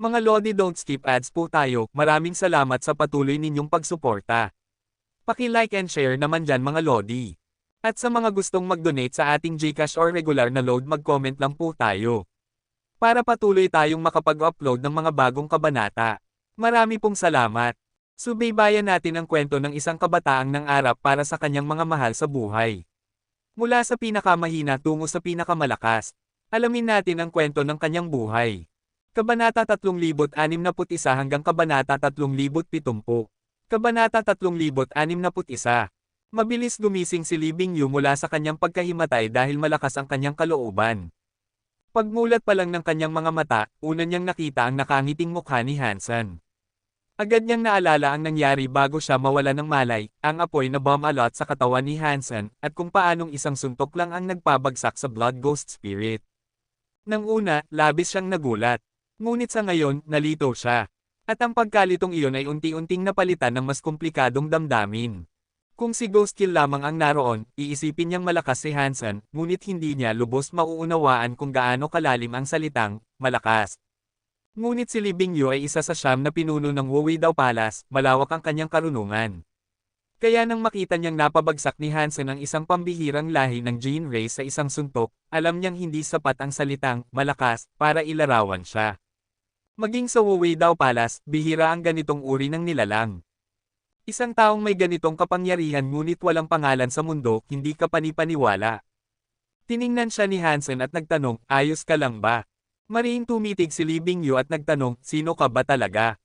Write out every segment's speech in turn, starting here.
Mga Lodi, don't skip ads po tayo. Maraming salamat sa patuloy ninyong pagsuporta. Paki-like and share naman dyan mga Lodi. At sa mga gustong mag-donate sa ating GCash or regular na load, mag-comment lang po tayo. Para patuloy tayong makapag-upload ng mga bagong kabanata. Marami pong salamat. Subaybayan natin ang kwento ng isang kabataang nangarap para sa kanyang mga mahal sa buhay. Mula sa pinakamahina tungo sa pinakamalakas. Alamin natin ang kwento ng kanyang buhay. Kabanata 3061 hanggang Kabanata 3070. Kabanata 3061. Mabilis gumising si Lee Bingyu mula sa kanyang pagkahimatay dahil malakas ang kanyang kalooban. Pagmulat pa lang ng kanyang mga mata, una niyang nakita ang nakangiting mukha ni Hansen. Agad niyang naalala ang nangyari bago siya mawala ng malay, ang apoy na bumalot sa katawan ni Hansen, at kung paanong isang suntok lang ang nagpabagsak sa Blood Ghost Spirit. Nang una, labis siyang nagulat. Ngunit sa ngayon, nalito siya. At ang pagkalitong iyon ay unti-unting napalitan ng mas komplikadong damdamin. Kung si Ghost Kill lamang ang naroon, iisipin niyang malakas si Hansen, ngunit hindi niya lubos mauunawaan kung gaano kalalim ang salitang, malakas. Ngunit si Lee Bingyu ay isa sa 9 na pinuno ng Wuweidao Palace, malawak ang kanyang karunungan. Kaya nang makita niyang napabagsak ni Hansen ang isang pambihirang lahi ng Jin race sa isang suntok, alam niyang hindi sapat ang salitang, malakas, para ilarawan siya. Maging sa Wuweidao Palace, bihira ang ganitong uri ng nilalang. Isang taong may ganitong kapangyarihan ngunit walang pangalan sa mundo, hindi ka panipaniwala. Tiningnan siya ni Hansen at nagtanong, ayos ka lang ba? Mariing tumitig si Lee Bingyu at nagtanong, sino ka ba talaga?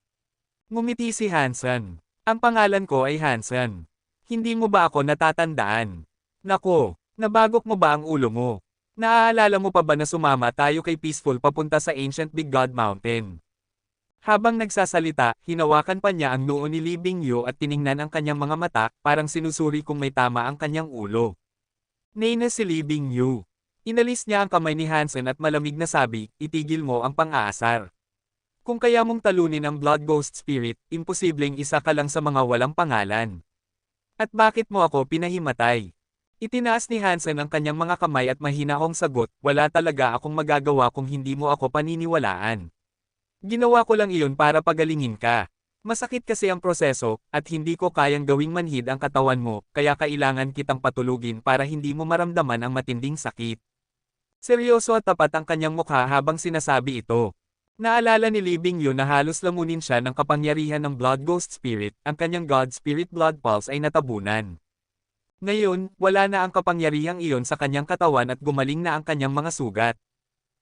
Ngumiti si Hansen. Ang pangalan ko ay Hansen. Hindi mo ba ako natatandaan? Nako, nabagok mo ba ang ulo mo? Naaalala mo pa ba na sumama tayo kay Peaceful papunta sa Ancient Big God Mountain? Habang nagsasalita, hinawakan pa niya ang noo ni Lee Bingyu at tiningnan ang kanyang mga mata, parang sinusuri kung may tama ang kanyang ulo. Nay na si Lee Bingyu. Inalis niya ang kamay ni Hansen at malamig na sabi, itigil mo ang pang-aasar. Kung kaya mong talunin ang Blood Ghost Spirit, imposibleng isa ka lang sa mga walang pangalan. At bakit mo ako pinahimatay? Itinaas ni Hansen ang kanyang mga kamay at mahinahong sagot, wala talaga akong magagawa kung hindi mo ako paniniwalaan. Ginawa ko lang iyon para pagalingin ka. Masakit kasi ang proseso, at hindi ko kayang gawing manhid ang katawan mo, kaya kailangan kitang patulugin para hindi mo maramdaman ang matinding sakit. Seryoso at tapat ang kanyang mukha habang sinasabi ito. Naalala ni Lee Bingyu na halos lamunin siya ng kapangyarihan ng Blood Ghost Spirit, ang kanyang God Spirit Blood Pulse ay natabunan. Ngayon, wala na ang kapangyarihang iyon sa kanyang katawan at gumaling na ang kanyang mga sugat.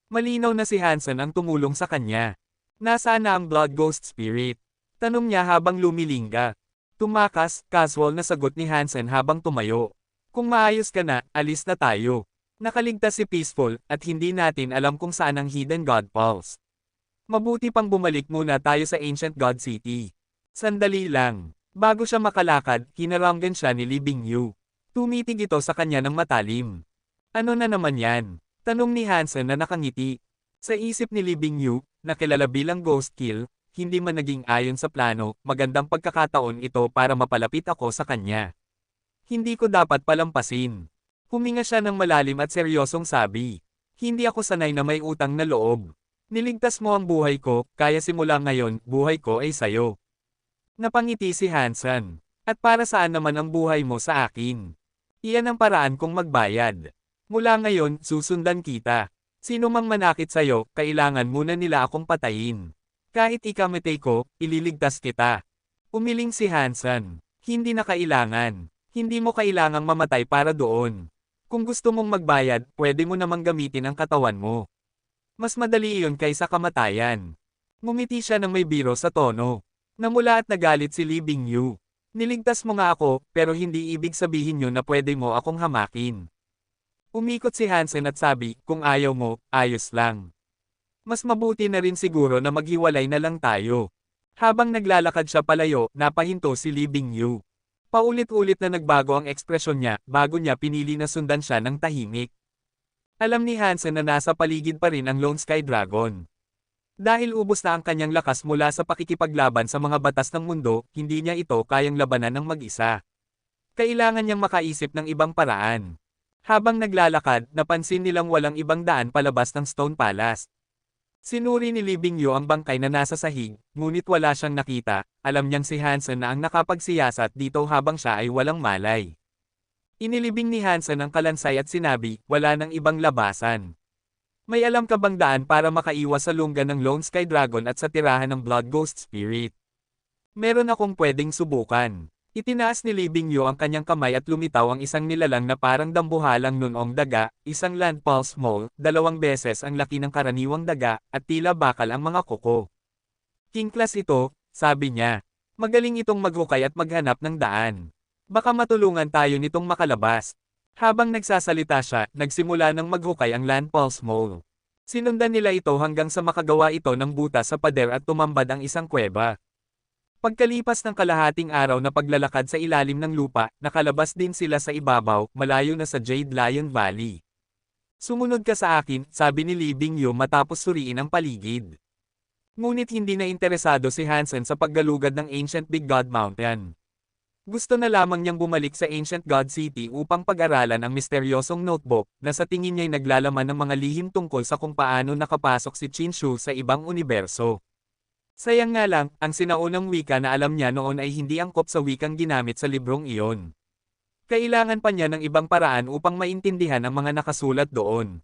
Malinaw na si Hansen ang tumulong sa kanya. Nasaan na ang Blood Ghost Spirit? Tanong niya habang lumilingga. Tumakas, casual na sagot ni Hansen habang tumayo. Kung maayos ka na, alis na tayo. Nakaligtas si Peaceful, at hindi natin alam kung saan ang Hidden God Pulse. Mabuti pang bumalik muna tayo sa Ancient God City. Sandali lang. Bago siya makalakad, hinaranggan siya ni Lee Bingyu. Tumitig ito sa kanya ng matalim. Ano na naman yan? Tanong ni Hansen na nakangiti. Sa isip ni Lee Bingyu, na kilala bilang Ghost Kill, hindi man naging ayon sa plano, magandang pagkakataon ito para mapalapit ako sa kanya. Hindi ko dapat palampasin. Huminga siya ng malalim at seryosong sabi. Hindi ako sanay na may utang na loob. Niligtas mo ang buhay ko, kaya simula ngayon, buhay ko ay sayo. Napangiti si Hansen. At para saan naman ang buhay mo sa akin? Iyan ang paraan kong magbayad. Mula ngayon, susundan kita. Sino mang manakit sayo, kailangan muna nila akong patayin. Kahit ikamatay ko, ililigtas kita. Umiling si Hansen. Hindi na kailangan. Hindi mo kailangang mamatay para doon. Kung gusto mong magbayad, pwede mo namang gamitin ang katawan mo. Mas madali iyon kaysa kamatayan. Ngumiti siya ng may biro sa tono. Namula at nagalit si Lee Bingyu. Niligtas mo nga ako, pero hindi ibig sabihin yun na pwede mo akong hamakin. Umikot si Hansen at sabi, kung ayaw mo, ayos lang. Mas mabuti na rin siguro na maghiwalay na lang tayo. Habang naglalakad siya palayo, napahinto si Lee Bingyu. Paulit-ulit na nagbago ang ekspresyon niya, bago niya pinili na sundan siya ng tahimik. Alam ni Hansen na nasa paligid pa rin ang Lone Sky Dragon. Dahil ubos na ang kanyang lakas mula sa pakikipaglaban sa mga batas ng mundo, hindi niya ito kayang labanan ng mag-isa. Kailangan niyang makaisip ng ibang paraan. Habang naglalakad, napansin nilang walang ibang daan palabas ng Stone Palace. Sinuri ni Li Bingyo ang bangkay na nasa sahig, ngunit wala siyang nakita. Alam niyang si Hansen na ang nakapagsiyasat dito habang siya ay walang malay. Inilibing ni Hansen ang kalansay at sinabi, wala nang ibang labasan. May alam ka bang daan para makaiwas sa lungga ng Lone Sky Dragon at sa tirahan ng Blood Ghost Spirit? Meron akong pwedeng subukan. Itinaas ni Li Bingyo ang kanyang kamay at lumitaw ang isang nilalang na parang dambuhalang nunong daga, isang land pulse mole, 2 beses ang laki ng karaniwang daga, at tila bakal ang mga kuko. King class ito, sabi niya. Magaling itong maghukay at maghanap ng daan. Baka matulungan tayo nitong makalabas. Habang nagsasalita siya, nagsimula ng maghukay ang land pulse mole. Sinundan nila ito hanggang sa makagawa ito ng butas sa pader at tumambad ang isang kuweba. Pagkalipas ng kalahating araw na paglalakad sa ilalim ng lupa, nakalabas din sila sa ibabaw, malayo na sa Jade Lion Valley. Sumunod ka sa akin, sabi ni Li Bingyo matapos suriin ang paligid. Ngunit hindi na interesado si Hansen sa paggalugad ng Ancient Big God Mountain. Gusto na lamang niyang bumalik sa Ancient God City upang pag-aralan ang misteryosong notebook, na sa tingin niya'y naglalaman ng mga lihim tungkol sa kung paano nakapasok si Chinshu sa ibang universo. Sayang nga lang, ang sinaunang wika na alam niya noon ay hindi angkop sa wikang ginamit sa librong iyon. Kailangan pa niya ng ibang paraan upang maintindihan ang mga nakasulat doon.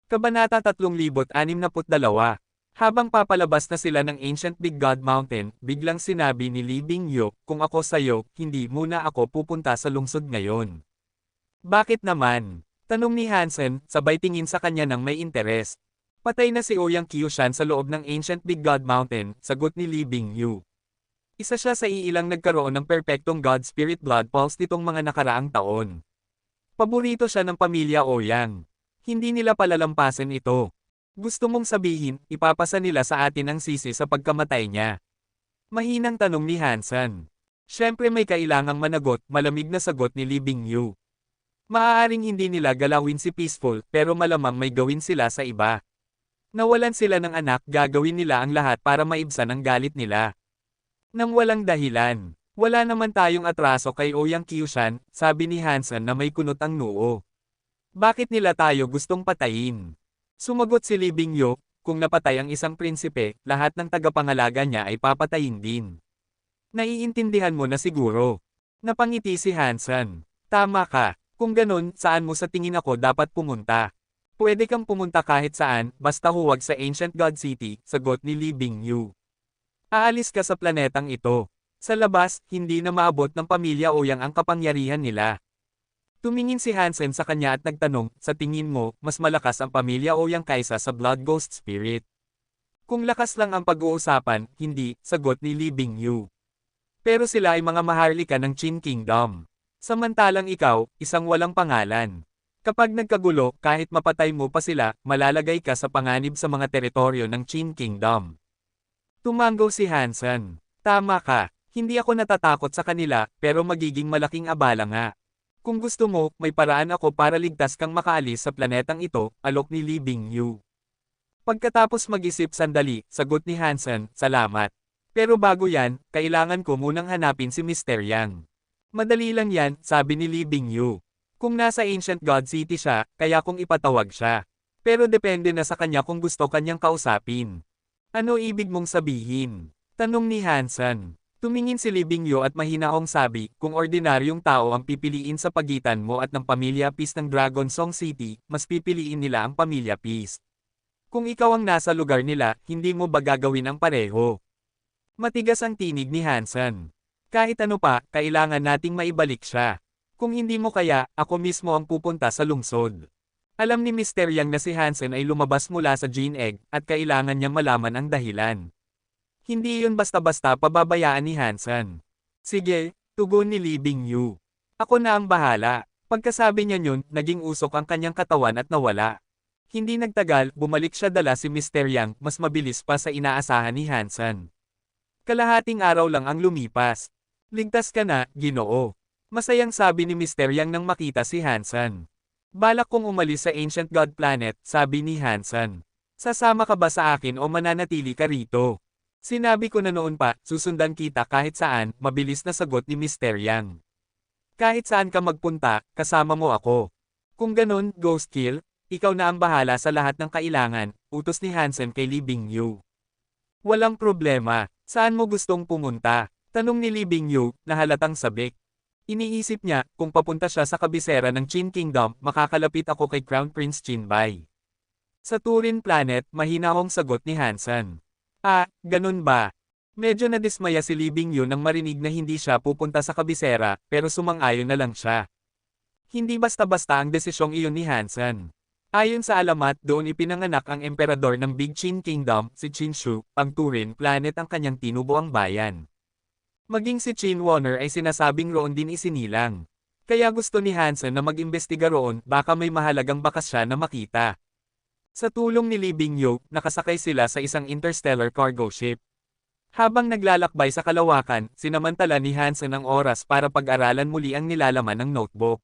Kabanata 3062. Habang papalabas na sila ng Ancient Big God Mountain, biglang sinabi ni Li Bingyo, kung ako sayo, hindi muna ako pupunta sa lungsod ngayon. Bakit naman? Tanong ni Hansen, sabay tingin sa kanya ng may interes. Patay na si Ouyang Kyushan sa loob ng Ancient Big God Mountain, sagot ni Li Bingyu. Isa siya sa iilang nagkaroon ng perpektong God Spirit Blood Pulse nitong mga nakaraang taon. Paborito siya ng pamilya Ouyang. Hindi nila palalampasin ito. Gusto mong sabihin, ipapasa nila sa atin ang sisi sa pagkamatay niya. Mahinang tanong ni Hansen. Siyempre may kailangang managot, malamig na sagot ni Li Bingyu. Maaaring hindi nila galawin si Peaceful, pero malamang may gawin sila sa iba. Nawalan sila ng anak, gagawin nila ang lahat para maibsan ang galit nila. Nang walang dahilan. Wala naman tayong atraso kay Ouyang Kyushan, sabi ni Hansen na may kunot ang noo. Bakit nila tayo gustong patayin? Sumagot si Li Bingyo, kung napatay ang isang prinsipe, lahat ng tagapangalaga niya ay papatayin din. Naiintindihan mo na siguro. Napangiti si Hansen. Tama ka. Kung ganun, saan mo sa tingin ako dapat pumunta? Pwede kang pumunta kahit saan, basta huwag sa Ancient God City, sagot ni Li Bingyu. Aalis ka sa planetang ito. Sa labas, hindi na maabot ng pamilya Ouyang ang kapangyarihan nila. Tumingin si Hansen sa kanya at nagtanong, sa tingin mo, mas malakas ang pamilya Ouyang kaysa sa Blood Ghost Spirit? Kung lakas lang ang pag-uusapan, hindi, sagot ni Li Bingyu. Pero sila ay mga maharlika ng Qin Kingdom. Samantalang ikaw, isang walang pangalan. Kapag nagkagulo, kahit mapatay mo pa sila, malalagay ka sa panganib sa mga teritoryo ng Qin Kingdom. Tumango si Hansen. Tama ka, hindi ako natatakot sa kanila, pero magiging malaking abala nga. Kung gusto mo, may paraan ako para ligtas kang makaalis sa planetang ito, alok ni Li Bingyu. Pagkatapos mag-isip sandali, sagot ni Hansen, salamat. Pero bago yan, kailangan ko munang hanapin si Mr. Yang. Madali lang yan, sabi ni Li Bingyu. Kung nasa Ancient God City siya, kaya kong ipatawag siya. Pero depende na sa kanya kung gusto kanyang kausapin. Ano ibig mong sabihin? Tanong ni Hansen. Tumingin si Li Bingyo at mahinaong sabi, kung ordinaryong tao ang pipiliin sa pagitan mo at ng pamilya Peace ng Dragon Song City, mas pipiliin nila ang pamilya Peace. Kung ikaw ang nasa lugar nila, hindi mo ba gagawin ang pareho? Matigas ang tinig ni Hansen. Kahit ano pa, kailangan nating maibalik siya. Kung hindi mo kaya, ako mismo ang pupunta sa lungsod. Alam ni Mr. Yang na si Hansen ay lumabas mula sa Gene Egg, at kailangan niyang malaman ang dahilan. Hindi yun basta-basta pababayaan ni Hansen. Sige, tugon ni Li Bingyu. Ako na ang bahala. Pagkasabi niya yun, naging usok ang kanyang katawan at nawala. Hindi nagtagal, bumalik siya dala si Mr. Yang, mas mabilis pa sa inaasahan ni Hansen. Kalahating araw lang ang lumipas. Ligtas ka na, Ginoo. Masayang sabi ni Mr. Yang nang makita si Hansen. Balak kong umalis sa Ancient God Planet, sabi ni Hansen. Sasama ka ba sa akin o mananatili ka rito? Sinabi ko na noon pa, susundan kita kahit saan, mabilis na sagot ni Mr. Yang. Kahit saan ka magpunta, kasama mo ako. Kung ganun, Ghost Kill, ikaw na ang bahala sa lahat ng kailangan, utos ni Hansen kay Lee Bingyu. Walang problema, saan mo gustong pumunta? Tanong ni Lee Bingyu, na halatang sabik. Iniisip niya, kung papunta siya sa kabisera ng Qin Kingdom, makakalapit ako kay Crown Prince Qinbai. Sa Turin Planet, mahinahong sagot ni Hansen. Ah, ganun ba? Medyo nadismaya si Lee Bingyu nang marinig na hindi siya pupunta sa kabisera, pero sumang-ayon na lang siya. Hindi basta-basta ang desisyong iyon ni Hansen. Ayon sa alamat, doon ipinanganak ang emperador ng Big Qin Kingdom, si Qin Shi, ang Turin Planet ang kanyang tinubuang bayan. Maging si Qin Warner ay sinasabing roon din isinilang. Kaya gusto ni Hansen na mag-imbestiga roon, baka may mahalagang bakas siya na makita. Sa tulong ni Lee Bingyu, nakasakay sila sa isang interstellar cargo ship. Habang naglalakbay sa kalawakan, sinamantala ni Hansen ang oras para pag-aralan muli ang nilalaman ng notebook.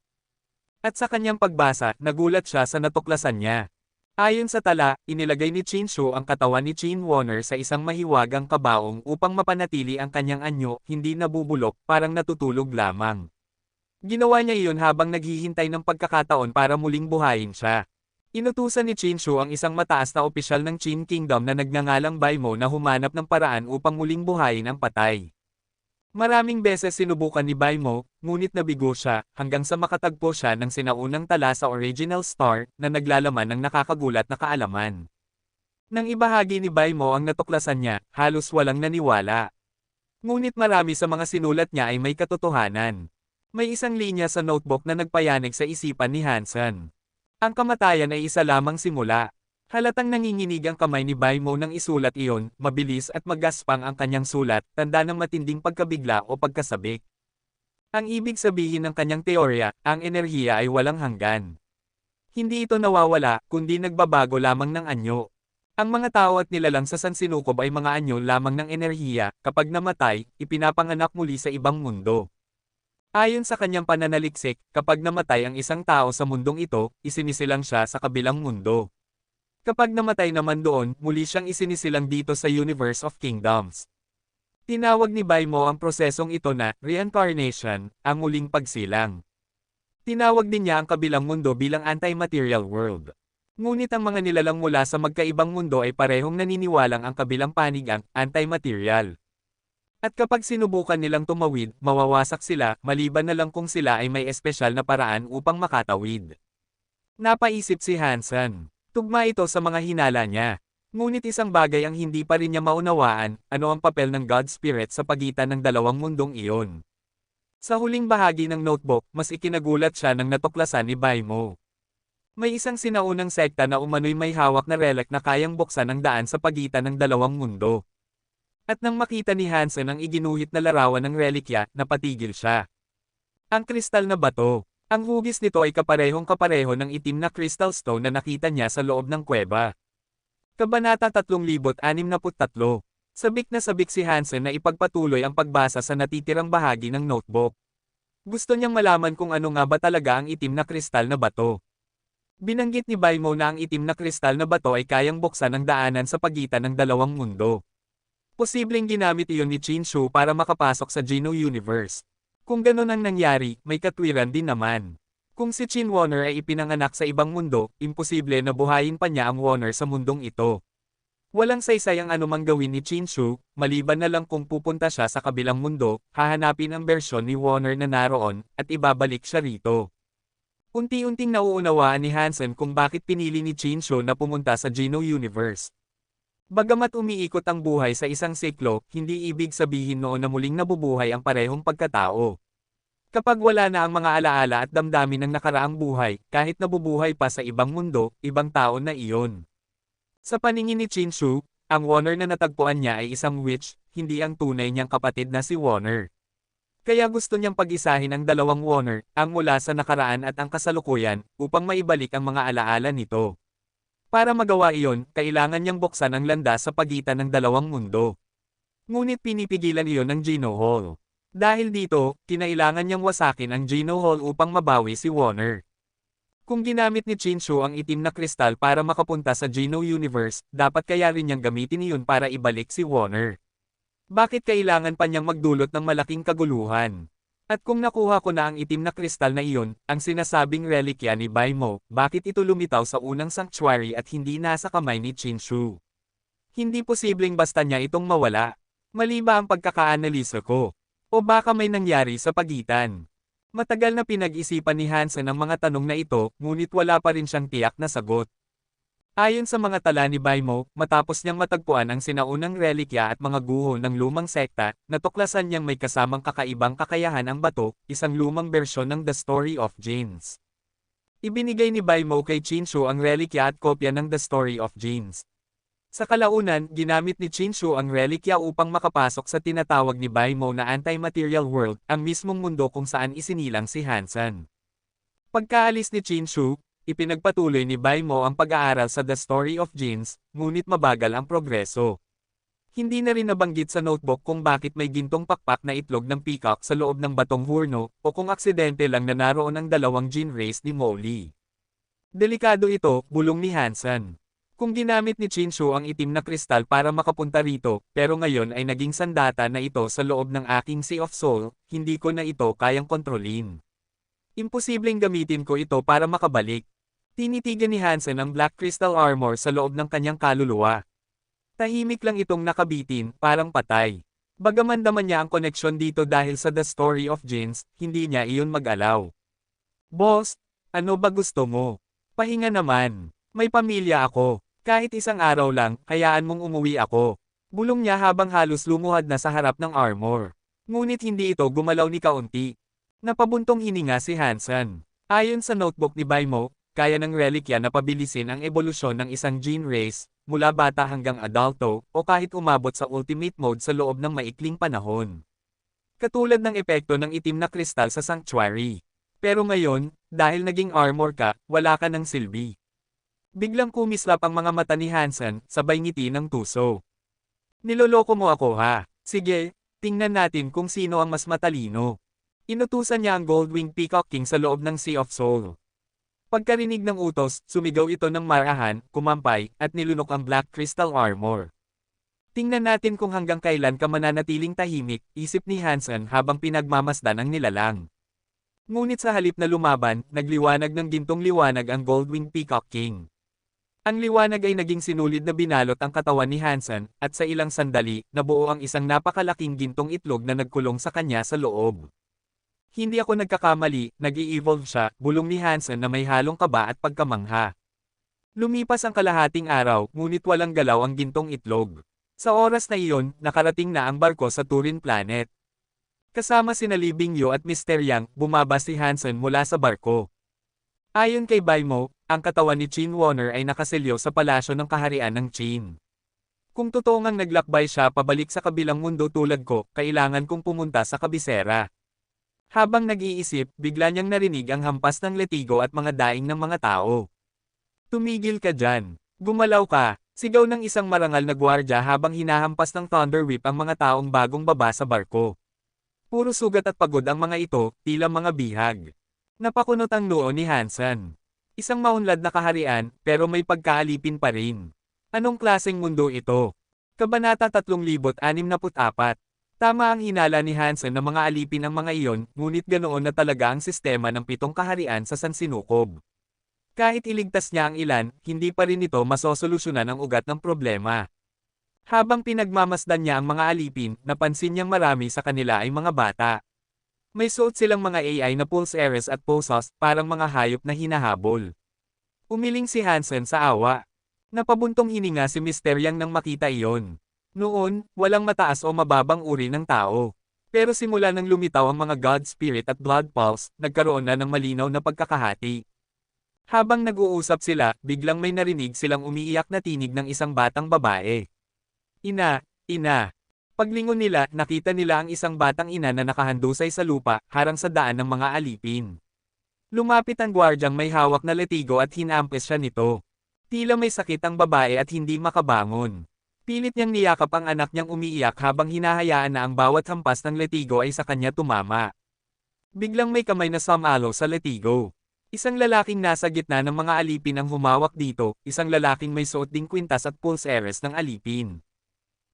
At sa kanyang pagbasa, nagulat siya sa natuklasan niya. Ayon sa tala, inilagay ni Qin Shi ang katawan ni Qin Warner sa isang mahiwagang kabaong upang mapanatili ang kanyang anyo, hindi nabubulok, parang natutulog lamang. Ginawa niya iyon habang naghihintay ng pagkakataon para muling buhayin siya. Inutusan ni Qin Shi ang isang mataas na opisyal ng Qin Kingdom na nagngangalang Bai Mo na humanap ng paraan upang muling buhayin ang patay. Maraming beses sinubukan ni Bai Mo, ngunit nabigo siya, hanggang sa makatagpo siya ng sinaunang tala sa Original Star, na naglalaman ng nakakagulat na kaalaman. Nang ibahagi ni Bai Mo ang natuklasan niya, halos walang naniwala. Ngunit marami sa mga sinulat niya ay may katotohanan. May isang linya sa notebook na nagpayanig sa isipan ni Hansen. Ang kamatayan ay isa lamang simula. Halatang nanginginig ang kamay ni Bai Mo nang isulat iyon, mabilis at magaspang ang kanyang sulat, tanda ng matinding pagkabigla o pagkasabik. Ang ibig sabihin ng kanyang teorya, ang enerhiya ay walang hanggan. Hindi ito nawawala, kundi nagbabago lamang ng anyo. Ang mga tao at nilalang sa sansinukob ay mga anyo lamang ng enerhiya, kapag namatay, ipinapanganak muli sa ibang mundo. Ayon sa kanyang pananaliksik, kapag namatay ang isang tao sa mundong ito, isinisilang siya sa kabilang mundo. Kapag namatay naman doon, muli siyang isinisilang dito sa Universe of Kingdoms. Tinawag ni Bai Mo ang prosesong ito na reincarnation, ang muling pagsilang. Tinawag din niya ang kabilang mundo bilang anti-material world. Ngunit ang mga nilalang mula sa magkaibang mundo ay parehong naniniwalang ang kabilang panig ang anti-material. At kapag sinubukan nilang tumawid, mawawasak sila, maliban na lang kung sila ay may espesyal na paraan upang makatawid. Napaisip si Hansen. Tugma ito sa mga hinala niya. Ngunit isang bagay ang hindi pa rin niya maunawaan, ano ang papel ng God Spirit sa pagitan ng dalawang mundong iyon. Sa huling bahagi ng notebook, mas ikinagulat siya nang natuklasan ni Bai Mo. May isang sinaunang sekta na umano'y may hawak na relic na kayang buksan ang daan sa pagitan ng dalawang mundo. At nang makita ni Hansen ang iginuhit na larawan ng relikya, napatigil siya. Ang kristal na bato. Ang hugis nito ay kaparehong-kapareho ng itim na crystal stone na nakita niya sa loob ng kuweba. Kabanata 3063. Sabik na sabik si Hansen na ipagpatuloy ang pagbasa sa natitirang bahagi ng notebook. Gusto niyang malaman kung ano nga ba talaga ang itim na kristal na bato. Binanggit ni Bai Mo na ang itim na kristal na bato ay kayang buksan ang daanan sa pagitan ng dalawang mundo. Posibleng ginamit iyon ni Qin Shi para makapasok sa Geno Universe. Kung ganon ang nangyari, may katwiran din naman. Kung si Qin Warner ay ipinanganak sa ibang mundo, imposible na buhayin pa niya ang Warner sa mundong ito. Walang saysay ang anumang gawin ni Qin Shi, maliban na lang kung pupunta siya sa kabilang mundo, hahanapin ang bersyon ni Warner na naroon, at ibabalik siya rito. Unti-unting nauunawaan ni Hansen kung bakit pinili ni Qin Shi na pumunta sa Geno Universe. Bagamat umiikot ang buhay sa isang siklo, hindi ibig sabihin noon na muling nabubuhay ang parehong pagkatao. Kapag wala na ang mga alaala at damdamin ng nakaraang buhay, kahit nabubuhay pa sa ibang mundo, ibang tao na iyon. Sa paningin ni Qin Shi, ang Warner na natagpuan niya ay isang witch, hindi ang tunay niyang kapatid na si Warner. Kaya gusto niyang pag-isahin ang dalawang Warner, ang mula sa nakaraan at ang kasalukuyan, upang maibalik ang mga alaala nito. Para magawa iyon, kailangan niyang buksan ang landas sa pagitan ng dalawang mundo. Ngunit pinipigilan iyon ng Geno Hall. Dahil dito, kinailangan niyang wasakin ang Geno Hall upang mabawi si Warner. Kung ginamit ni Qin Shi ang itim na kristal para makapunta sa Geno Universe, dapat kaya rin niyang gamitin iyon para ibalik si Warner. Bakit kailangan pa niyang magdulot ng malaking kaguluhan? At kung nakuha ko na ang itim na kristal na iyon, ang sinasabing relikya ni Baimo, bakit ito lumitaw sa unang sanctuary at hindi nasa kamay ni Chinshu? Hindi posibleng basta niya itong mawala. Mali ba ang pagkakaanalisa ko? O baka may nangyari sa pagitan? Matagal na pinag-isipan ni Hansen ang mga tanong na ito, ngunit wala pa rin siyang tiyak na sagot. Ayon sa mga tala ni Baimo, matapos niyang matagpuan ang sinaunang relikya at mga guho ng lumang sekta, natuklasan niyang may kasamang kakaibang kakayahan ang bato, isang lumang bersyon ng The Story of Genes. Ibinigay ni Baimo kay Chinshu ang relikya at kopya ng The Story of Genes. Sa kalaunan, ginamit ni Chinshu ang relikya upang makapasok sa tinatawag ni Baimo na anti-material world, ang mismong mundo kung saan isinilang si Hansen. Pagkaalis ni Chinshu, ipinagpatuloy ni Baimo ang pag-aaral sa The Story of Genes, ngunit mabagal ang progreso. Hindi na rin nabanggit sa notebook kung bakit may gintong pakpak na itlog ng peacock sa loob ng batong hurno, o kung aksidente lang na naroon ang dalawang gene race ni Molly. Delikado ito, bulong ni Hansen. Kung ginamit ni Chinshu ang itim na kristal para makapunta rito, pero ngayon ay naging sandata na ito sa loob ng aking Sea of Soul, hindi ko na ito kayang kontrolin. Imposibleng gamitin ko ito para makabalik. Tinitigan ni Hansen ang Black Crystal Armor sa loob ng kanyang kaluluwa. Tahimik lang itong nakabitin, parang patay. Bagaman naman niya ang koneksyon dito dahil sa The Story of Genes, hindi niya iyon mag-alaw. Boss, ano ba gusto mo? Pahinga naman. May pamilya ako. Kahit isang araw lang, hayaan mong umuwi ako. Bulong niya habang halos lumuhad na sa harap ng armor. Ngunit hindi ito gumalaw ni kaunti. Napabuntong hininga si Hansen. Ayon sa notebook ni Baimo, kaya ng relikya na pabilisin ang ebolusyon ng isang gene race, mula bata hanggang adulto, o kahit umabot sa ultimate mode sa loob ng maikling panahon. Katulad ng epekto ng itim na kristal sa sanctuary. Pero ngayon, dahil naging armor ka, wala ka ng silbi. Biglang kumislap ang mga mata ni Hansen, sabay ngiti ng tuso. Niloloko mo ako ha? Sige, tingnan natin kung sino ang mas matalino. Inutusan niya ang Goldwing Peacock King sa loob ng Sea of Soul. Pagkarinig ng utos, sumigaw ito ng marahan, kumampay, at nilunok ang Black Crystal Armor. Tingnan natin kung hanggang kailan ka mananatiling tahimik, isip ni Hansen habang pinagmamasdan ang nilalang. Ngunit sa halip na lumaban, nagliwanag ng gintong liwanag ang Goldwing Peacock King. Ang liwanag ay naging sinulid na binalot ang katawan ni Hansen, at sa ilang sandali, nabuo ang isang napakalaking gintong itlog na nagkulong sa kanya sa loob. Hindi ako nagkakamali, nag-i-evolve siya, bulong ni Hansen na may halong kaba at pagkamangha. Lumipas ang kalahating araw, ngunit walang galaw ang gintong itlog. Sa oras na iyon, nakarating na ang barko sa Turin Planet. Kasama sina Li Bingyo at Mr. Yang, bumaba si Hansen mula sa barko. Ayon kay Baimo, ang katawan ni Qin Warner ay nakaselyo sa palasyo ng kaharian ng Qin. Kung totoo ngang naglakbay siya pabalik sa kabilang mundo tulad ko, kailangan kong pumunta sa kabisera. Habang nag-iisip, bigla niyang narinig ang hampas ng letigo at mga daing ng mga tao. Tumigil ka dyan. Gumalaw ka, sigaw ng isang marangal na gwardya habang hinahampas ng Thunder Whip ang mga taong bagong baba sa barko. Puro sugat at pagod ang mga ito, tila mga bihag. Napakunot ang noo ni Hansen. Isang maunlad na kaharian, pero may pagkaalipin pa rin. Anong klaseng mundo ito? Kabanata 3064. Tama ang hinala ni Hansen na mga alipin ang mga iyon, ngunit ganoon na talaga ang sistema ng 7 kaharian sa Sansinukob. Kahit iligtas niya ang ilan, hindi pa rin ito masosolusyonan ang ugat ng problema. Habang pinagmamasdan niya ang mga alipin, napansin niyang marami sa kanila ay mga bata. May suot silang mga AI na pulseres at posos, parang mga hayop na hinahabol. Umiling si Hansen sa awa. Napabuntong hininga si Mr. Yang nang makita iyon. Noon, walang mataas o mababang uri ng tao. Pero simula nang lumitaw ang mga God Spirit at Blood Pulse, nagkaroon na ng malinaw na pagkakahati. Habang nag-uusap sila, biglang may narinig silang umiiyak na tinig ng isang batang babae. Ina, ina. Paglingon nila, nakita nila ang isang batang ina na nakahandusay sa lupa, harang sa daan ng mga alipin. Lumapit ang gwardyang may hawak na letigo at hinampes siya nito. Tila may sakit ang babae at hindi makabangon. Pilit niyang niyakap ang anak niyang umiiyak habang hinahayaan na ang bawat hampas ng letigo ay sa kanya tumama. Biglang may kamay na sumalo sa letigo. Isang lalaking nasa gitna ng mga alipin ang humawak dito, isang lalaking may suot ding kwintas at pulseres ng alipin.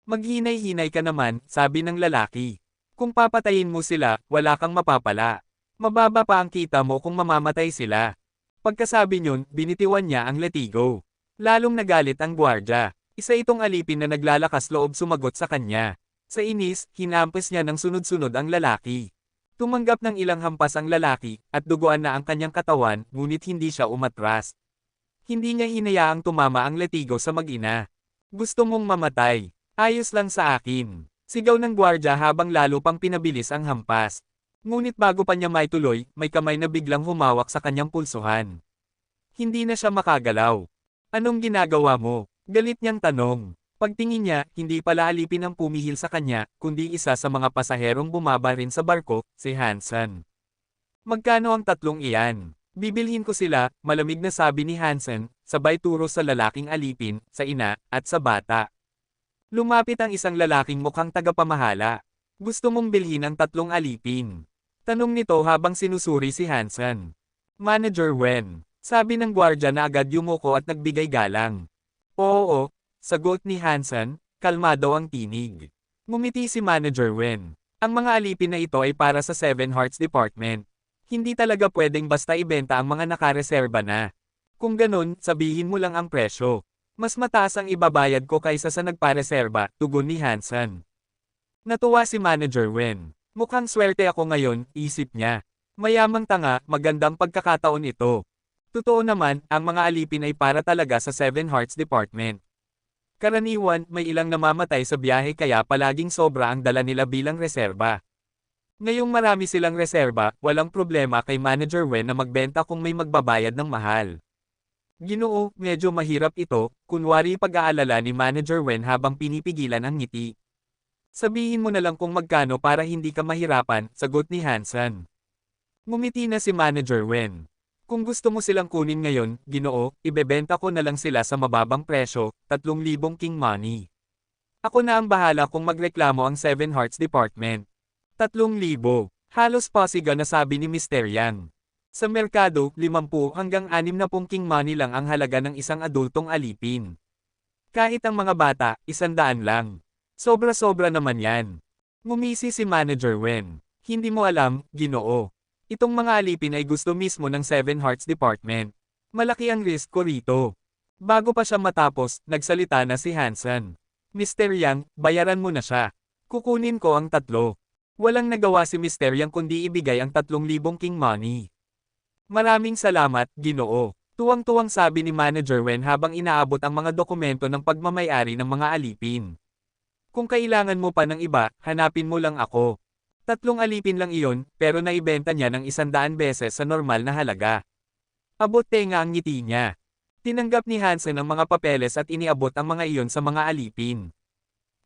Maghinay-hinay ka naman, sabi ng lalaki. Kung papatayin mo sila, wala kang mapapala. Mababa pa ang kita mo kung mamamatay sila. Pagkasabi niyon, binitiwan niya ang latigo. Lalong nagalit ang gwardya. Isa itong alipin na naglalakas loob sumagot sa kanya. Sa inis, hinampas niya ng sunod-sunod ang lalaki. Tumanggap ng ilang hampas ang lalaki, at duguan na ang kanyang katawan, ngunit hindi siya umatras. Hindi niya hinayaang tumama ang latigo sa mag-ina. Gusto mong mamatay. Ayos lang sa akin. Sigaw ng gwardya habang lalo pang pinabilis ang hampas. Ngunit bago pa niya maituloy, may kamay na biglang humawak sa kanyang pulsuhan. Hindi na siya makagalaw. Anong ginagawa mo? Galit niyang tanong. Pagtingin niya, hindi pala alipin ang pumihil sa kanya, kundi isa sa mga pasaherong bumaba rin sa barko, si Hansen. Magkano ang tatlong iyan? Bibilhin ko sila, malamig na sabi ni Hansen, sabay turo sa lalaking alipin, sa ina, at sa bata. Lumapit ang isang lalaking mukhang tagapamahala. Gusto mong bilhin ang tatlong alipin? Tanong nito habang sinusuri si Hansen. Manager Wen. Sabi ng gwardya na agad yumuko at nagbigay galang. Oo, sagot ni Hansen, kalmado ang tinig. Ngumiti si Manager Wen. Ang mga alipin na ito ay para sa Seven Hearts Department. Hindi talaga pwedeng basta ibenta ang mga nakareserba na. Kung ganun, sabihin mo lang ang presyo. Mas mataas ang ibabayad ko kaysa sa nagpareserba, tugon ni Hansen. Natuwa si Manager Wen. Mukhang swerte ako ngayon, isip niya. Mayamang tanga, magandang pagkakataon ito. Totoo naman, ang mga alipin ay para talaga sa Seven Hearts Department. Karaniwan, may ilang namamatay sa biyahe kaya palaging sobra ang dala nila bilang reserba. Ngayong marami silang reserba, walang problema kay Manager Wen na magbenta kung may magbabayad ng mahal. Ginoo, medyo mahirap ito, kunwari pag-aalala ni Manager Wen habang pinipigilan ang ngiti. Sabihin mo na lang kung magkano para hindi ka mahirapan, sagot ni Hansen. Ngumiti na si Manager Wen. Kung gusto mo silang kunin ngayon, Ginoo, ibebenta ko na lang sila sa mababang presyo, 3,000 king money. Ako na ang bahala kung magreklamo ang Seven Hearts Department. 3,000. Halos pasiga na sabi ni Mr. Yang. Sa merkado, 50 hanggang 60 king money lang ang halaga ng isang adultong alipin. Kahit ang mga bata, 100 lang. Sobra-sobra naman yan. Ngumisi si Manager Wen. Hindi mo alam, Ginoo. Itong mga alipin ay gusto mismo ng Seven Hearts Department. Malaki ang risk ko rito. Bago pa siya matapos, nagsalita na si Hansen. Mr. Yang, bayaran mo na siya. Kukunin ko ang 3. Walang nagawa si Mr. Yang kundi ibigay ang 3,000 king money. Maraming salamat, Ginoo. Tuwang-tuwang sabi ni Manager Wen habang inaabot ang mga dokumento ng pagmamayari ng mga alipin. Kung kailangan mo pa ng iba, hanapin mo lang ako. 3 alipin lang iyon, pero naibenta niya ng 100 beses sa normal na halaga. Abot tenga ang ngiti niya. Tinanggap ni Hansen ang mga papeles at iniabot ang mga iyon sa mga alipin.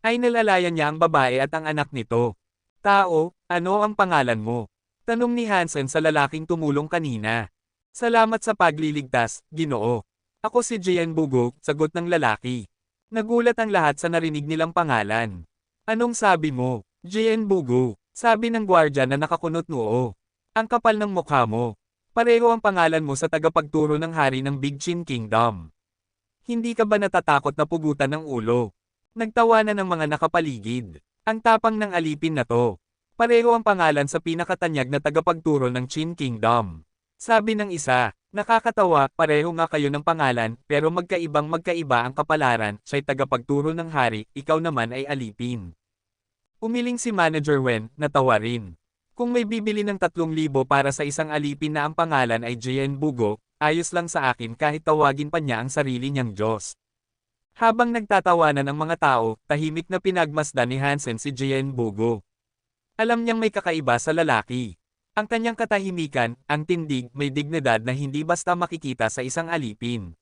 Ay nalalayan niya ang babae at ang anak nito. Tao, ano ang pangalan mo? Tanong ni Hansen sa lalaking tumulong kanina. Salamat sa pagliligtas, Ginoo. Ako si Jian Bugo, sagot ng lalaki. Nagulat ang lahat sa narinig nilang pangalan. Anong sabi mo, Jian Bugo? Sabi ng gwardya na nakakunot noo. Ang kapal ng mukha mo. Pareho ang pangalan mo sa tagapagturo ng hari ng Big Chin Kingdom. Hindi ka ba natatakot na pugutan ng ulo? Nagtawanan ng mga nakapaligid. Ang tapang ng alipin na to. Pareho ang pangalan sa pinakatanyag na tagapagturo ng Chin Kingdom. Sabi ng isa, nakakatawa, pareho nga kayo ng pangalan, pero magkaiba ang kapalaran, siya'y tagapagturo ng hari, ikaw naman ay alipin. Umiling si Manager Wen, natawa rin. Kung may bibili ng 3,000 para sa isang alipin na ang pangalan ay Jian Bugo, ayos lang sa akin kahit tawagin pa niya ang sarili niyang Diyos. Habang nagtatawanan ang mga tao, tahimik na pinagmasdan ni Hansen si Jian Bugo. Alam niyang may kakaiba sa lalaki. Ang kanyang katahimikan, ang tindig, may dignidad na hindi basta makikita sa isang alipin.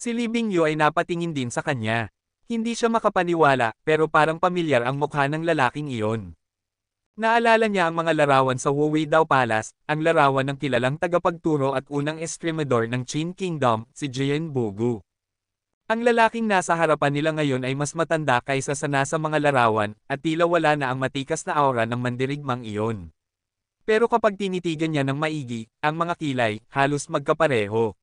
Si Li Bingyu ay napatingin din sa kanya. Hindi siya makapaniwala, pero parang pamilyar ang mukha ng lalaking iyon. Naalala niya ang mga larawan sa Wuwei Dao Palace, ang larawan ng kilalang tagapagturo at unang estremador ng Qin Kingdom, si Jian Bugu. Ang lalaking nasa harapan nila ngayon ay mas matanda kaysa sa nasa mga larawan, at tila wala na ang matikas na aura ng mandirigmang iyon. Pero kapag tinitigan niya ng maigi, ang mga kilay, halos magkapareho.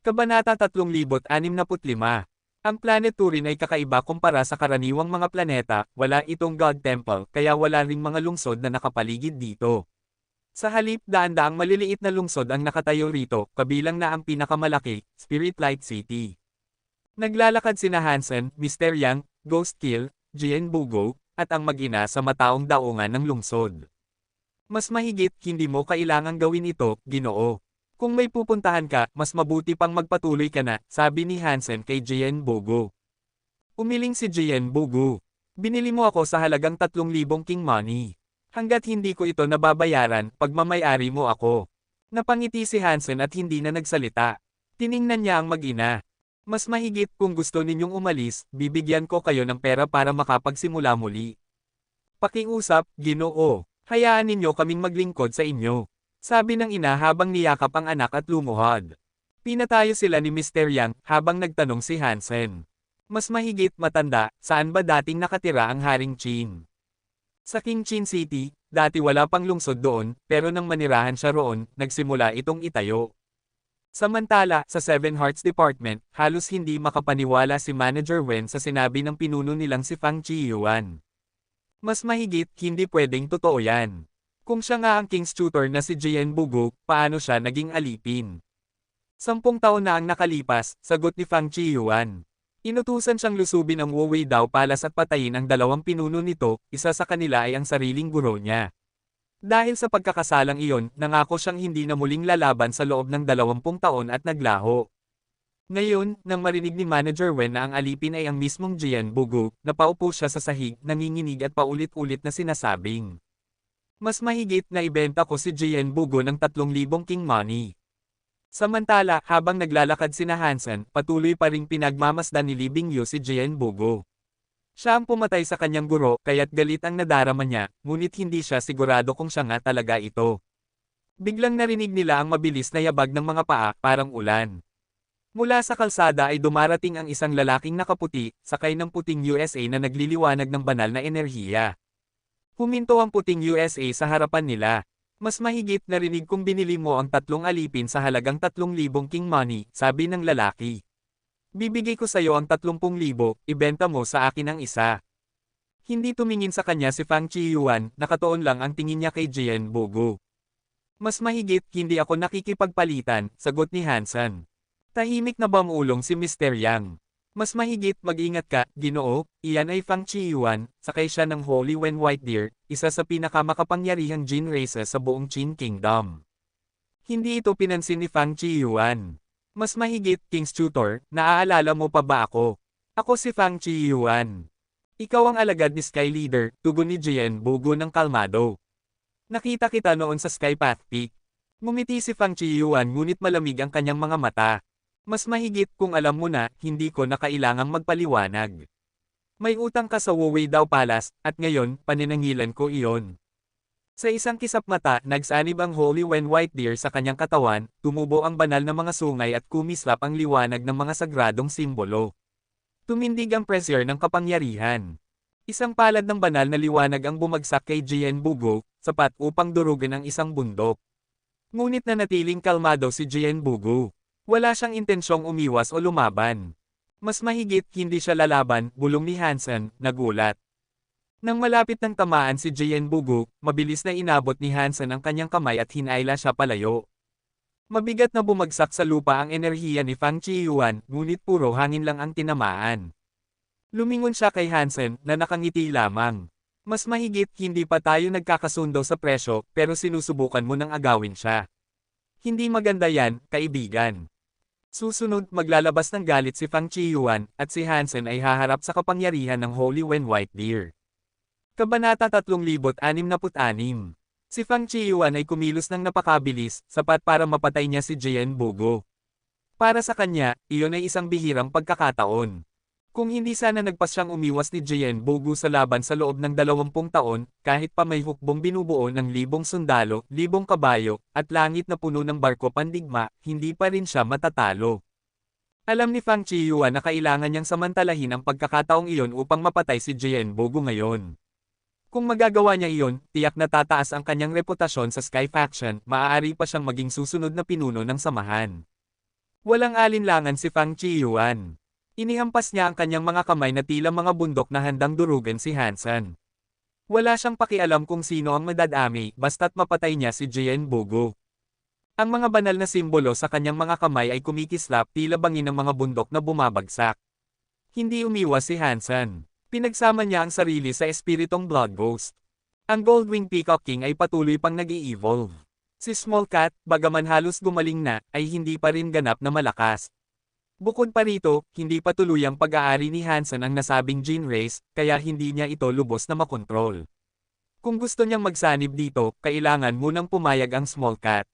Kabanata 3065. Ang Planet Turin ay kakaiba kumpara sa karaniwang mga planeta, wala itong God Temple kaya wala ring mga lungsod na nakapaligid dito. Sa halip daan-daang maliliit na lungsod ang nakatayo rito, kabilang na ang pinakamalaki, Spirit Light City. Naglalakad sina Hansen, Mr. Yang, Ghost Kill, Jien Bugo, at ang mag-ina sa mataong daungan ng lungsod. Mas mahigit, hindi mo kailangang gawin ito, Ginoo. Kung may pupuntahan ka, mas mabuti pang magpatuloy ka na, sabi ni Hansen kay Jien Bugo. Umiling si Jien Bugo. Binili mo ako sa halagang 3,000 king money. Hanggat hindi ko ito nababayaran, pagmamayari mo ako. Napangiti si Hansen at hindi na nagsalita. Tiningnan niya ang mag-ina. Mas mahigit kung gusto ninyong umalis, bibigyan ko kayo ng pera para makapagsimula muli. Pakiusap, Ginoo. Hayaan ninyo kaming maglingkod sa inyo. Sabi ng ina habang niyakap ang anak at lumuhod. Pinatayo sila ni Mr. Yang habang nagtanong si Hansen. Mas mahigit matanda, saan ba dating nakatira ang Haring Qin? Sa King Qin City, dati wala pang lungsod doon, pero nang manirahan siya roon, nagsimula itong itayo. Samantala, sa Seven Hearts Department, halos hindi makapaniwala si Manager Wen sa sinabi ng pinuno nilang si Fang Chiyuan. Mas mahigit, hindi pwedeng totoo yan. Kung siya nga ang King's Tutor na si Jien Bugo, paano siya naging alipin? 10 taon na ang nakalipas, sagot ni Fang Chiyuan. Inutusan siyang lusubin ang Wu Wei Dao Palace at patayin ang dalawang pinuno nito, isa sa kanila ay ang sariling guro niya. Dahil sa pagkakasalang iyon, nangako siyang hindi na muling lalaban sa loob ng 20 taon at naglaho. Ngayon, nang marinig ni Manager Wen na ang alipin ay ang mismong Jien Bugo, napaupo siya sa sahig, nanginginig at paulit-ulit na sinasabing. Mas mahigit na ibenta ko si Jien Bugo ng 3,000 king money. Samantala, habang naglalakad sina Hansen, patuloy pa ring pinagmamasdan ni Li Bingyu si Jien Bugo. Siya ang pumatay sa kanyang guro, kaya't galit ang nadarama niya, ngunit hindi siya sigurado kung siya nga talaga ito. Biglang narinig nila ang mabilis na yabag ng mga paa, parang ulan. Mula sa kalsada ay dumarating ang isang lalaking nakaputi, sakay ng puting USA na nagliliwanag ng banal na enerhiya. Huminto ang puting USA sa harapan nila. Mas mahigit narinig kong binili mo ang 3 alipin sa halagang 3,000 king money, sabi ng lalaki. Bibigay ko sa iyo ang 30,000, ibenta mo sa akin ang isa. Hindi tumingin sa kanya si Fang Chiyuan, nakatuon lang ang tingin niya kay Jien Bugo. Mas mahigit, hindi ako nakikipagpalitan, sagot ni Hansen. Tahimik na bamulong si Mr. Yang. Mas mahigit, mag-ingat ka, Ginoo, iyan ay Fang Chiyuan, sakay siya ng Holy Wen White Deer, isa sa pinakamakapangyarihang Jin races sa buong Qin Kingdom. Hindi ito pinansin ni Fang Chiyuan. Mas mahigit, King's Tutor, naaalala mo pa ba ako? Ako si Fang Chiyuan. Ikaw ang alagad ni Sky Leader, tugon ni Jien Bugo ng kalmado. Nakita kita noon sa Skypath Peak. Ngumiti si Fang Chiyuan ngunit malamig ang kanyang mga mata. Mas mahigit kung alam mo na, hindi ko na kailangang magpaliwanag. May utang ka sa Wu Wei Dao Palace, at ngayon, paninangilan ko iyon. Sa isang kisap mata, nagsanib ang Holy Wen White Deer sa kanyang katawan, tumubo ang banal na mga sungay at kumislap ang liwanag ng mga sagradong simbolo. Tumindig ang pressure ng kapangyarihan. Isang palad ng banal na liwanag ang bumagsak kay Jien Bugo, sapat upang durugan ang isang bundok. Ngunit nanatiling kalmado si Jien Bugo. Wala siyang intensyong umiwas o lumaban. Mas mahigit, hindi siya lalaban, bulong ni Hansen, nagulat. Nang malapit ng tamaan si Jien Bugo, mabilis na inabot ni Hansen ang kanyang kamay at hinayla siya palayo. Mabigat na bumagsak sa lupa ang enerhiya ni Fang Chiyuan, ngunit puro hangin lang ang tinamaan. Lumingon siya kay Hansen, na nakangiti lamang. Mas mahigit, hindi pa tayo nagkakasundo sa presyo, pero sinusubukan mo nang agawin siya. Hindi maganda yan, kaibigan. Susunod, maglalabas ng galit si Fang Chiyuan, at si Hansen ay haharap sa kapangyarihan ng Holy Wen White Deer. Kabanata 3066. Si Fang Chiyuan ay kumilos ng napakabilis, sapat para mapatay niya si Jien Bugo. Para sa kanya, iyon ay isang bihirang pagkakataon. Kung hindi sana nagpasyang umiwas ni Jien Bugo sa laban sa loob ng 20 taon, kahit pa may hukbong binubuo ng 1,000 sundalo, 1,000 kabayo, at langit na puno ng barko pandigma, hindi pa rin siya matatalo. Alam ni Fang Chiyuan na kailangan niyang samantalahin ang pagkakataong iyon upang mapatay si Jien Bugo ngayon. Kung magagawa niya iyon, tiyak na tataas ang kanyang reputasyon sa Sky Faction, maaari pa siyang maging susunod na pinuno ng samahan. Walang alinlangan si Fang Chiyuan. Inihampas niya ang kanyang mga kamay na tila mga bundok na handang durugan si Hansen. Wala siyang pakialam kung sino ang madadami, basta't mapatay niya si Jien Bogo. Ang mga banal na simbolo sa kanyang mga kamay ay kumikislap tila bangin ng mga bundok na bumabagsak. Hindi umiwas si Hansen. Pinagsama niya ang sarili sa espiritong Blood Ghost. Ang Goldwing Peacock King ay patuloy pang nag-i-evolve. Si Small Cat, bagaman halos gumaling na, ay hindi pa rin ganap na malakas. Bukod pa rito, hindi pa tuluyang pag-aari ni Hansen ang nasabing gene race, kaya hindi niya ito lubos na makontrol. Kung gusto niyang magsanib dito, kailangan munang pumayag ang Small Cat.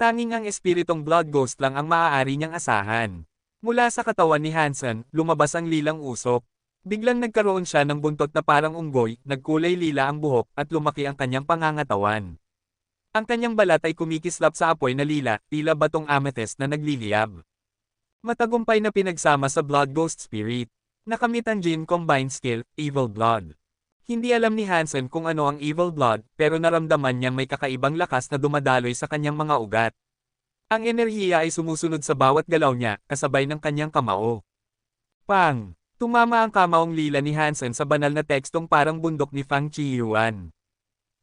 Tanging ang espiritong Blood Ghost lang ang maaari niyang asahan. Mula sa katawan ni Hansen, lumabas ang lilang usok. Biglang nagkaroon siya ng buntot na parang unggoy, nagkulay lila ang buhok, at lumaki ang kanyang pangangatawan. Ang kanyang balat ay kumikislap sa apoy na lila, tila batong amethyst na nagliliyab. Matagumpay na pinagsama sa Blood Ghost Spirit. Nakamit ang Gene Combined Skill, Evil Blood. Hindi alam ni Hansen kung ano ang Evil Blood, pero naramdaman niyang may kakaibang lakas na dumadaloy sa kanyang mga ugat. Ang enerhiya ay sumusunod sa bawat galaw niya, kasabay ng kanyang kamao. Pang! Tumama ang kamaong lila ni Hansen sa banal na tekstong parang bundok ni Fang Chiyuan.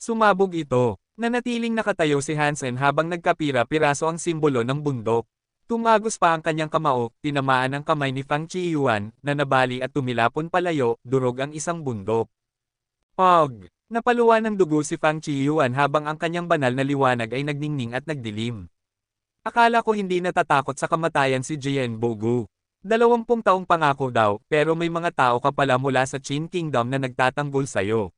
Sumabog ito. Nanatiling nakatayo si Hansen habang nagkapira-piraso ang simbolo ng bundok. Tumagos pa ang kanyang kamao, tinamaan ang kamay ni Fang Chiyuan, na nabali at tumilapon palayo, durog ang isang bundok. Pog! Napaluwa ng dugo si Fang Chiyuan habang ang kanyang banal na liwanag ay nagningning at nagdilim. Akala ko hindi natatakot sa kamatayan si Jien Bogo. 20 taong pangako daw, pero may mga tao ka pala mula sa Qin Kingdom na nagtatanggol sa'yo.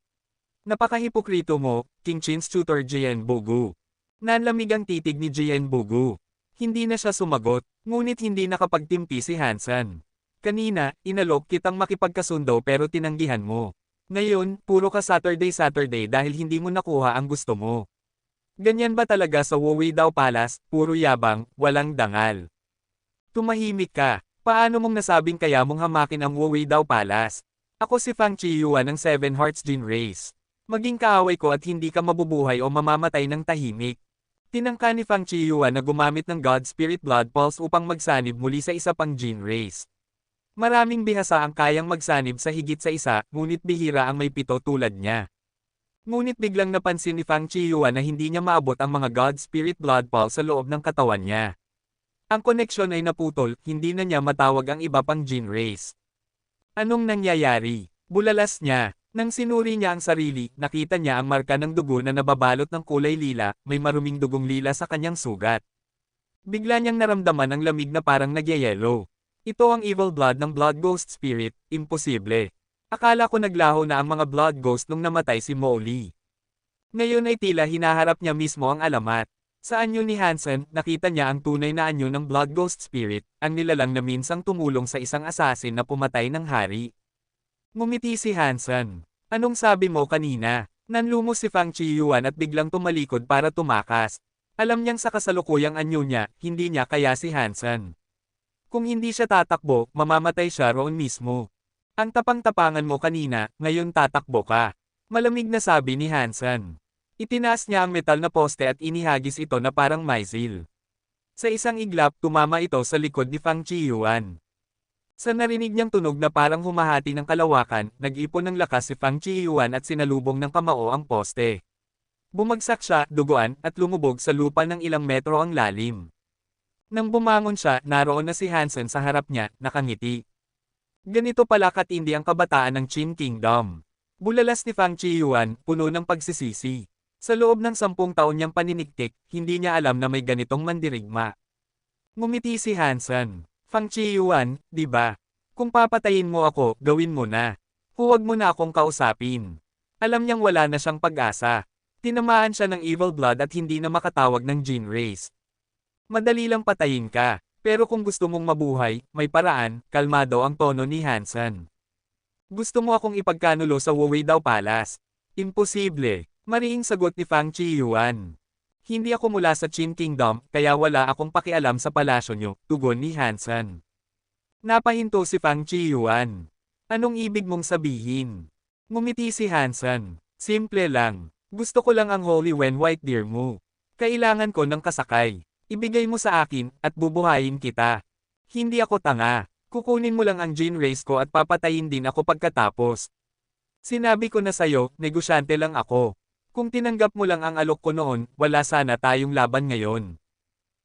Napakahipokrito mo, King Qin's tutor Jien Bogo. Nanlamig ang titig ni Jien Bogo. Hindi na siya sumagot, ngunit hindi nakapagtimpi si Hansen. Kanina, inalok kitang makipagkasundo pero tinanggihan mo. Ngayon, puro ka Saturday dahil hindi mo nakuha ang gusto mo. Ganyan ba talaga sa Wuwei-Dao Palace, puro yabang, walang dangal? Tumahimik ka. Paano mong nasabing kaya mong hamakin ang Wuwei-Dao Palace? Ako si Fang Chiyuan ng Seven Hearts Gene Race. Maging kaaway ko at hindi ka mabubuhay o mamamatay ng tahimik. Tinangka ni Fang Chiyuan na gumamit ng God Spirit Blood Pulse upang magsanib muli sa isa pang gene race. Maraming bihasa ang kayang magsanib sa higit sa isa, ngunit bihira ang may 7 tulad niya. Ngunit biglang napansin ni Fang Chiyuan na hindi niya maabot ang mga God Spirit Blood Pulse sa loob ng katawan niya. Ang koneksyon ay naputol, hindi na niya matawag ang iba pang gene race. Anong nangyayari? Bulalas niya. Nang sinuri niya ang sarili, nakita niya ang marka ng dugo na nababalot ng kulay lila, may maruming dugong lila sa kanyang sugat. Bigla niyang naramdaman ang lamig na parang nagyayelo. Ito ang evil blood ng Blood Ghost Spirit, imposible. Akala ko naglaho na ang mga Blood Ghost nung namatay si Molly. Ngayon ay tila hinaharap niya mismo ang alamat. Sa anyo ni Hansen, nakita niya ang tunay na anyo ng Blood Ghost Spirit, ang nilalang na minsang tumulong sa isang asasin na pumatay ng hari. Ngumiti si Hansen. Anong sabi mo kanina? Nanlumos si Fang Chiyuan at biglang tumalikod para tumakas. Alam niyang sa kasalukuyang anyo niya, hindi niya kaya si Hansen. Kung hindi siya tatakbo, mamamatay siya roon mismo. Ang tapang-tapangan mo kanina, ngayon tatakbo ka. Malamig na sabi ni Hansen. Itinaas niya ang metal na poste at inihagis ito na parang missile. Sa isang iglap, tumama ito sa likod ni Fang Chiyuan. Sa narinig niyang tunog na parang humahati ng kalawakan, nag-ipon ng lakas si Fang Chiyuan at sinalubong ng kamao ang poste. Bumagsak siya, duguan, at lumubog sa lupa ng ilang metro ang lalim. Nang bumangon siya, naroon na si Hansen sa harap niya, nakangiti. Ganito pala katindi ang kabataan ng Qin Kingdom. Bulalas ni Fang Chiyuan, puno ng pagsisisi. Sa loob ng 10 taon niyang paniniktik, hindi niya alam na may ganitong mandirigma. Ngumiti si Hansen. Fang Chiyuan, di ba? Kung papatayin mo ako, gawin mo na. Huwag mo na akong kausapin. Alam niyang wala na siyang pag-asa. Tinamaan siya ng evil blood at hindi na makatawag ng gene race. Madali lang patayin ka, pero kung gusto mong mabuhay, may paraan, kalmado ang tono ni Hansen. Gusto mo akong ipagkanulo sa Wuwei-Dao Palace? Imposible, mariing sagot ni Fang Chiyuan. Hindi ako mula sa Qin Kingdom, kaya wala akong pakialam sa palasyo niyo, tugon ni Hansen. Napahinto si Fang Chiyuan. Anong ibig mong sabihin? Ngumiti si Hansen. Simple lang. Gusto ko lang ang Holy Wen White Deer mo. Kailangan ko ng kasakay. Ibigay mo sa akin, at bubuhayin kita. Hindi ako tanga. Kukunin mo lang ang gene race ko at papatayin din ako pagkatapos. Sinabi ko na sa'yo, negosyante lang ako. Kung tinanggap mo lang ang alok ko noon, wala sana tayong laban ngayon.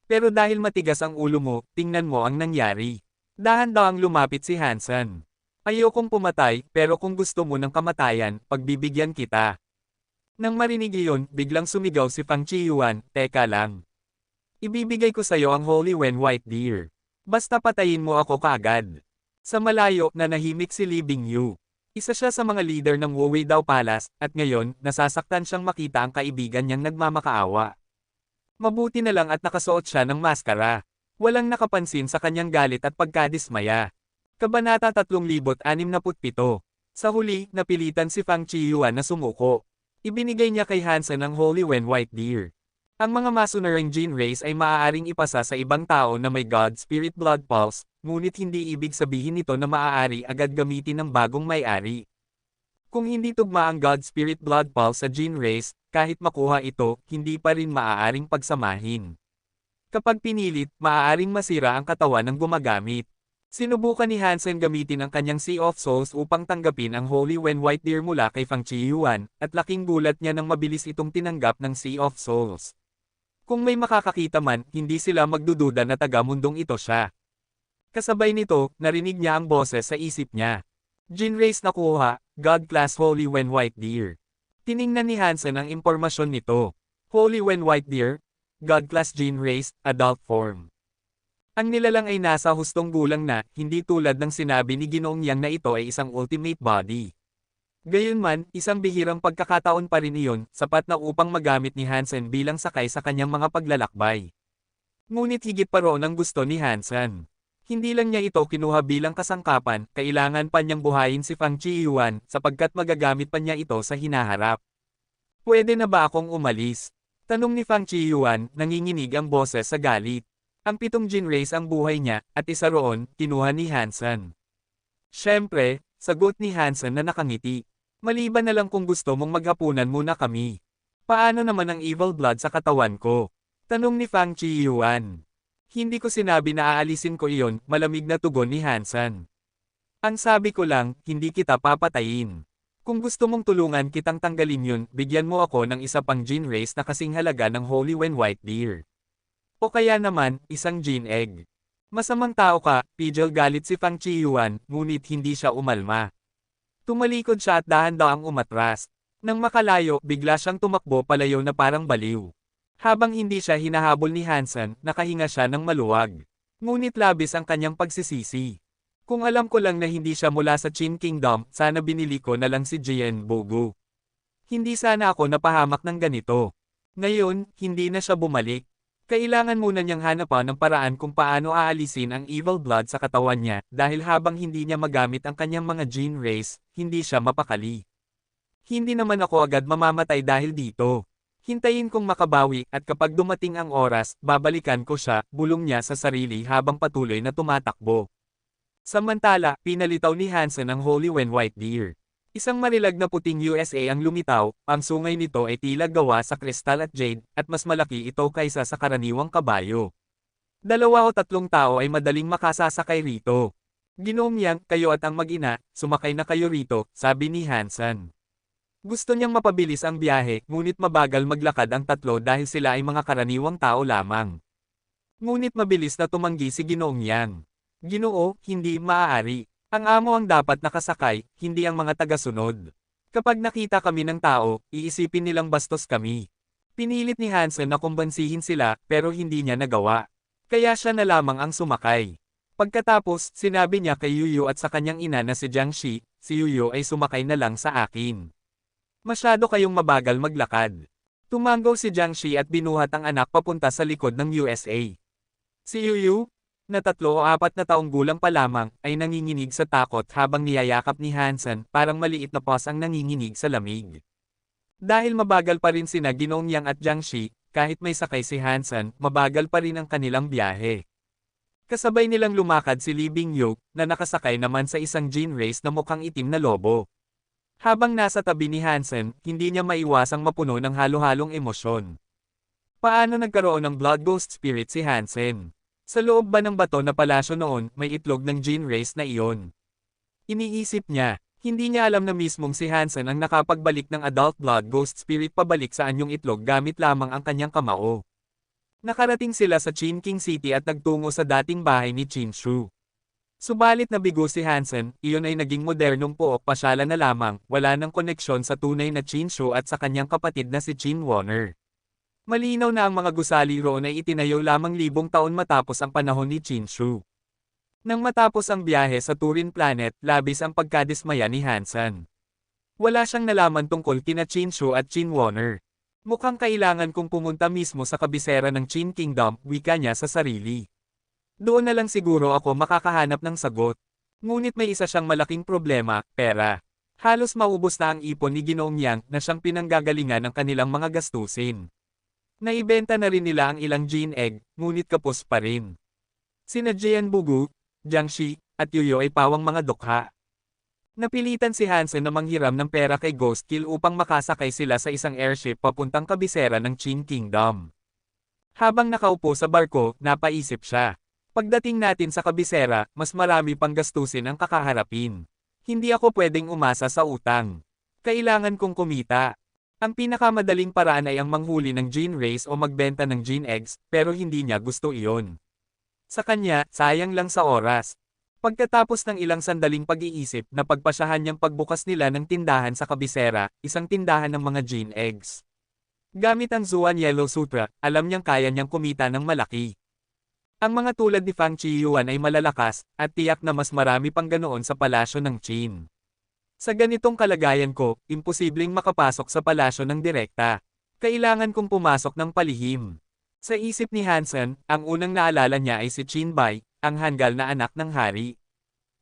Pero dahil matigas ang ulo mo, tingnan mo ang nangyari. Dahan-dahang lumapit si Hansen. Ayokong pumatay, pero kung gusto mo ng kamatayan, pagbibigyan kita. Nang marinig iyon, biglang sumigaw si Fang Chiyuan, teka lang. Ibibigay ko sa'yo ang Holy Wen White Deer. Basta patayin mo ako kaagad. Sa malayo, nanahimik si Li Bingyu. Isa siya sa mga leader ng Wuwei Dao Palace, at ngayon, nasasaktan siyang makita ang kaibigan niyang nagmamakaawa. Mabuti na lang at nakasuot siya ng maskara. Walang nakapansin sa kanyang galit at pagkadismaya. Kabanata 3067. Sa huli, napilitan si Fang Chiyuan na sumuko. Ibinigay niya kay Hansen ang Holy Wen White Deer. Ang mga masonering gene race ay maaaring ipasa sa ibang tao na may God Spirit Blood Pulse, ngunit hindi ibig sabihin nito na maaari agad gamitin ng bagong may-ari. Kung hindi tugma ang God Spirit Blood Pulse sa gene race, kahit makuha ito, hindi pa rin maaaring pagsamahin. Kapag pinilit, maaaring masira ang katawan ng gumagamit. Sinubukan ni Hansen gamitin ang kanyang Sea of Souls upang tanggapin ang Holy Wen White Deer mula kay Fang Chiyuan, at laking gulat niya nang mabilis itong tinanggap ng Sea of Souls. Kung may makakakita man, hindi sila magdududa na taga-mundong ito siya. Kasabay nito, narinig niya ang boses sa isip niya. Gene race na kuha, God Class Holy Wen White Deer. Tiningnan ni Hansen ang impormasyon nito. Holy Wen White Deer, God Class Gene Race, Adult Form. Ang nilalang ay nasa hustong gulang na, hindi tulad ng sinabi ni Ginoong Yang na ito ay isang ultimate body. Gayunman, isang bihirang pagkakataon pa rin iyon, sapat na upang magamit ni Hansen bilang sakay sa kanyang mga paglalakbay. Ngunit higit pa roon ang gusto ni Hansen. Hindi lang niya ito kinuha bilang kasangkapan, kailangan pa niyang buhayin si Fang Chiyuan, sapagkat magagamit pa niya ito sa hinaharap. Pwede na ba akong umalis? Tanong ni Fang Chiyuan, nanginginig ang boses sa galit. Ang 7 gene race ang buhay niya, at isa roon, kinuha ni Hansen. Siyempre, sagot ni Hansen na nakangiti. Maliban na lang kung gusto mong maghapunan muna kami. Paano naman ang evil blood sa katawan ko? Tanong ni Fang Chiyuan. Hindi ko sinabi na aalisin ko iyon, malamig na tugon ni Hansen. Ang sabi ko lang, hindi kita papatayin. Kung gusto mong tulungan kitang tanggalin yun, bigyan mo ako ng isa pang gene race na kasing halaga ng Holy Wen White Deer. O kaya naman, isang gene egg. Masamang tao ka, pidgel galit si Fang Chiyuan, ngunit hindi siya umalma. Tumalikod siya at dahan-dahang umatras. Nang makalayo, bigla siyang tumakbo palayo na parang baliw. Habang hindi siya hinahabol ni Hansen, nakahinga siya ng maluwag. Ngunit labis ang kanyang pagsisisi. Kung alam ko lang na hindi siya mula sa Qin Kingdom, sana binili ko na lang si Jian Bogu. Hindi sana ako napahamak ng ganito. Ngayon, hindi na siya bumalik. Kailangan muna niyang hanapan ng paraan kung paano aalisin ang evil blood sa katawan niya, dahil habang hindi niya magamit ang kanyang mga gene race, hindi siya mapakali. Hindi naman ako agad mamamatay dahil dito. Hintayin kong makabawi, at kapag dumating ang oras, babalikan ko siya, bulong niya sa sarili habang patuloy na tumatakbo. Samantala, pinalitaw ni Hansen ang Holy Wen White Deer. Isang marilag na puting USA ang lumitaw, ang sungay nito ay tila gawa sa kristal at jade, at mas malaki ito kaysa sa karaniwang kabayo. 2 o 3 tao ay madaling makasasakay rito. Ginoong Yang, kayo at ang mag-ina, sumakay na kayo rito, sabi ni Hansen. Gusto niyang mapabilis ang biyahe, ngunit mabagal maglakad ang tatlo dahil sila ay mga karaniwang tao lamang. Ngunit mabilis na tumanggi si Ginoong Yang. Ginoo, hindi maaari. Ang amo ang dapat nakasakay, hindi ang mga tagasunod. Kapag nakita kami ng tao, iisipin nilang bastos kami. Pinilit ni Hansen na kumbansihin sila, pero hindi niya nagawa. Kaya siya na lamang ang sumakay. Pagkatapos, sinabi niya kay Yuyu at sa kanyang ina na si Jiangxi, si Yuyu ay sumakay na lang sa akin. Masyado kayong mabagal maglakad. Tumango si Jiangxi at binuhat ang anak papunta sa likod ng USA. Si Yuyu, na 3 o 4 na taong gulang pa lamang, ay nanginginig sa takot habang niyayakap ni Hansen, parang maliit na paws ang nanginginig sa lamig. Dahil mabagal pa rin sina Ginoong Yang at Jiangxi, kahit may sakay si Hansen, mabagal pa rin ang kanilang biyahe. Kasabay nilang lumakad si Li Bingyu, na nakasakay naman sa isang gene race na mukhang itim na lobo. Habang nasa tabi ni Hansen, hindi niya maiwasang mapuno ng halo-halong emosyon. Paano nagkaroon ng Blood Ghost Spirit si Hansen? Sa loob ba ng bato na palasyo noon, may itlog ng gene race na iyon? Iniisip niya, hindi niya alam na mismong si Hansen ang nakapagbalik ng adult blood ghost spirit pabalik sa anyong itlog gamit lamang ang kanyang kamao. Nakarating sila sa Qin King City at nagtungo sa dating bahay ni Qin Shu. Subalit nabigo si Hansen, iyon ay naging modernong pook pasyalan na lamang, wala ng koneksyon sa tunay na Qin Shu at sa kanyang kapatid na si Qin Warner. Malinaw na ang mga gusali roon ay itinayo lamang libong taon matapos ang panahon ni Qin Shu. Nang matapos ang biyahe sa Turin Planet, labis ang pagkadismaya ni Hansen. Wala siyang nalaman tungkol kina Qin Shu at Qin Warner. Mukhang kailangan kong pumunta mismo sa kabisera ng Qin Kingdom, wika niya sa sarili. Doon na lang siguro ako makakahanap ng sagot. Ngunit may isa siyang malaking problema, pera. Halos maubos na ang ipon ni Ginoong Yang na siyang pinanggagalingan ng kanilang mga gastusin. Naibenta na rin nila ang ilang gene egg, ngunit kapos pa rin. Sina Jian Bugu, Jiang Shi, at Yuyo ay pawang mga dukha. Napilitan si Hansen na manghiram ng pera kay Ghost Kill upang makasakay sila sa isang airship papuntang kabisera ng Qin Kingdom. Habang nakaupo sa barko, napaisip siya. Pagdating natin sa kabisera, mas marami pang gastusin ang kakaharapin. Hindi ako pwedeng umasa sa utang. Kailangan kong kumita. Ang pinakamadaling paraan ay ang manghuli ng gene race o magbenta ng gene eggs, pero hindi niya gusto iyon. Sa kanya, sayang lang sa oras. Pagkatapos ng ilang sandaling pag-iisip, napagpasyahan niyang pagbukas nila ng tindahan sa kabisera, isang tindahan ng mga gene eggs. Gamit ang Zuan Yellow Sutra, alam niyang kaya niyang kumita ng malaki. Ang mga tulad ni Fang Qiyuan ay malalakas, at tiyak na mas marami pang ganoon sa palasyo ng Qin. Sa ganitong kalagayan ko, imposibleng makapasok sa palasyo ng direkta. Kailangan kong pumasok ng palihim. Sa isip ni Hansen, ang unang naalala niya ay si Qin Bai, ang hanggal na anak ng hari.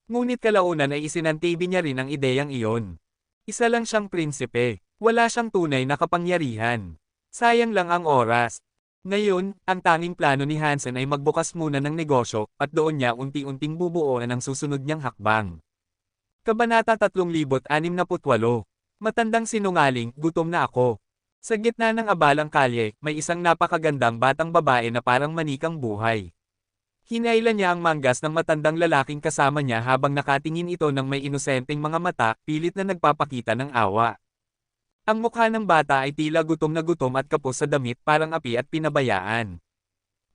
Ngunit kalaunan ay isinantibi niya rin ang ideyang iyon. Isa lang siyang prinsipe, wala siyang tunay na kapangyarihan. Sayang lang ang oras. Ngayon, ang tanging plano ni Hansen ay magbukas muna ng negosyo, at doon niya unti-unting bubuoan ang susunod niyang hakbang. Kabanata 3068. Matandang sinungaling, gutom na ako. Sa gitna ng abalang kalye, may isang napakagandang batang babae na parang manikang buhay. Hinailan niya ang manggas ng matandang lalaking kasama niya habang nakatingin ito ng may inosenteng mga mata, pilit na nagpapakita ng awa. Ang mukha ng bata ay tila gutom na gutom at kapos sa damit, parang api at pinabayaan.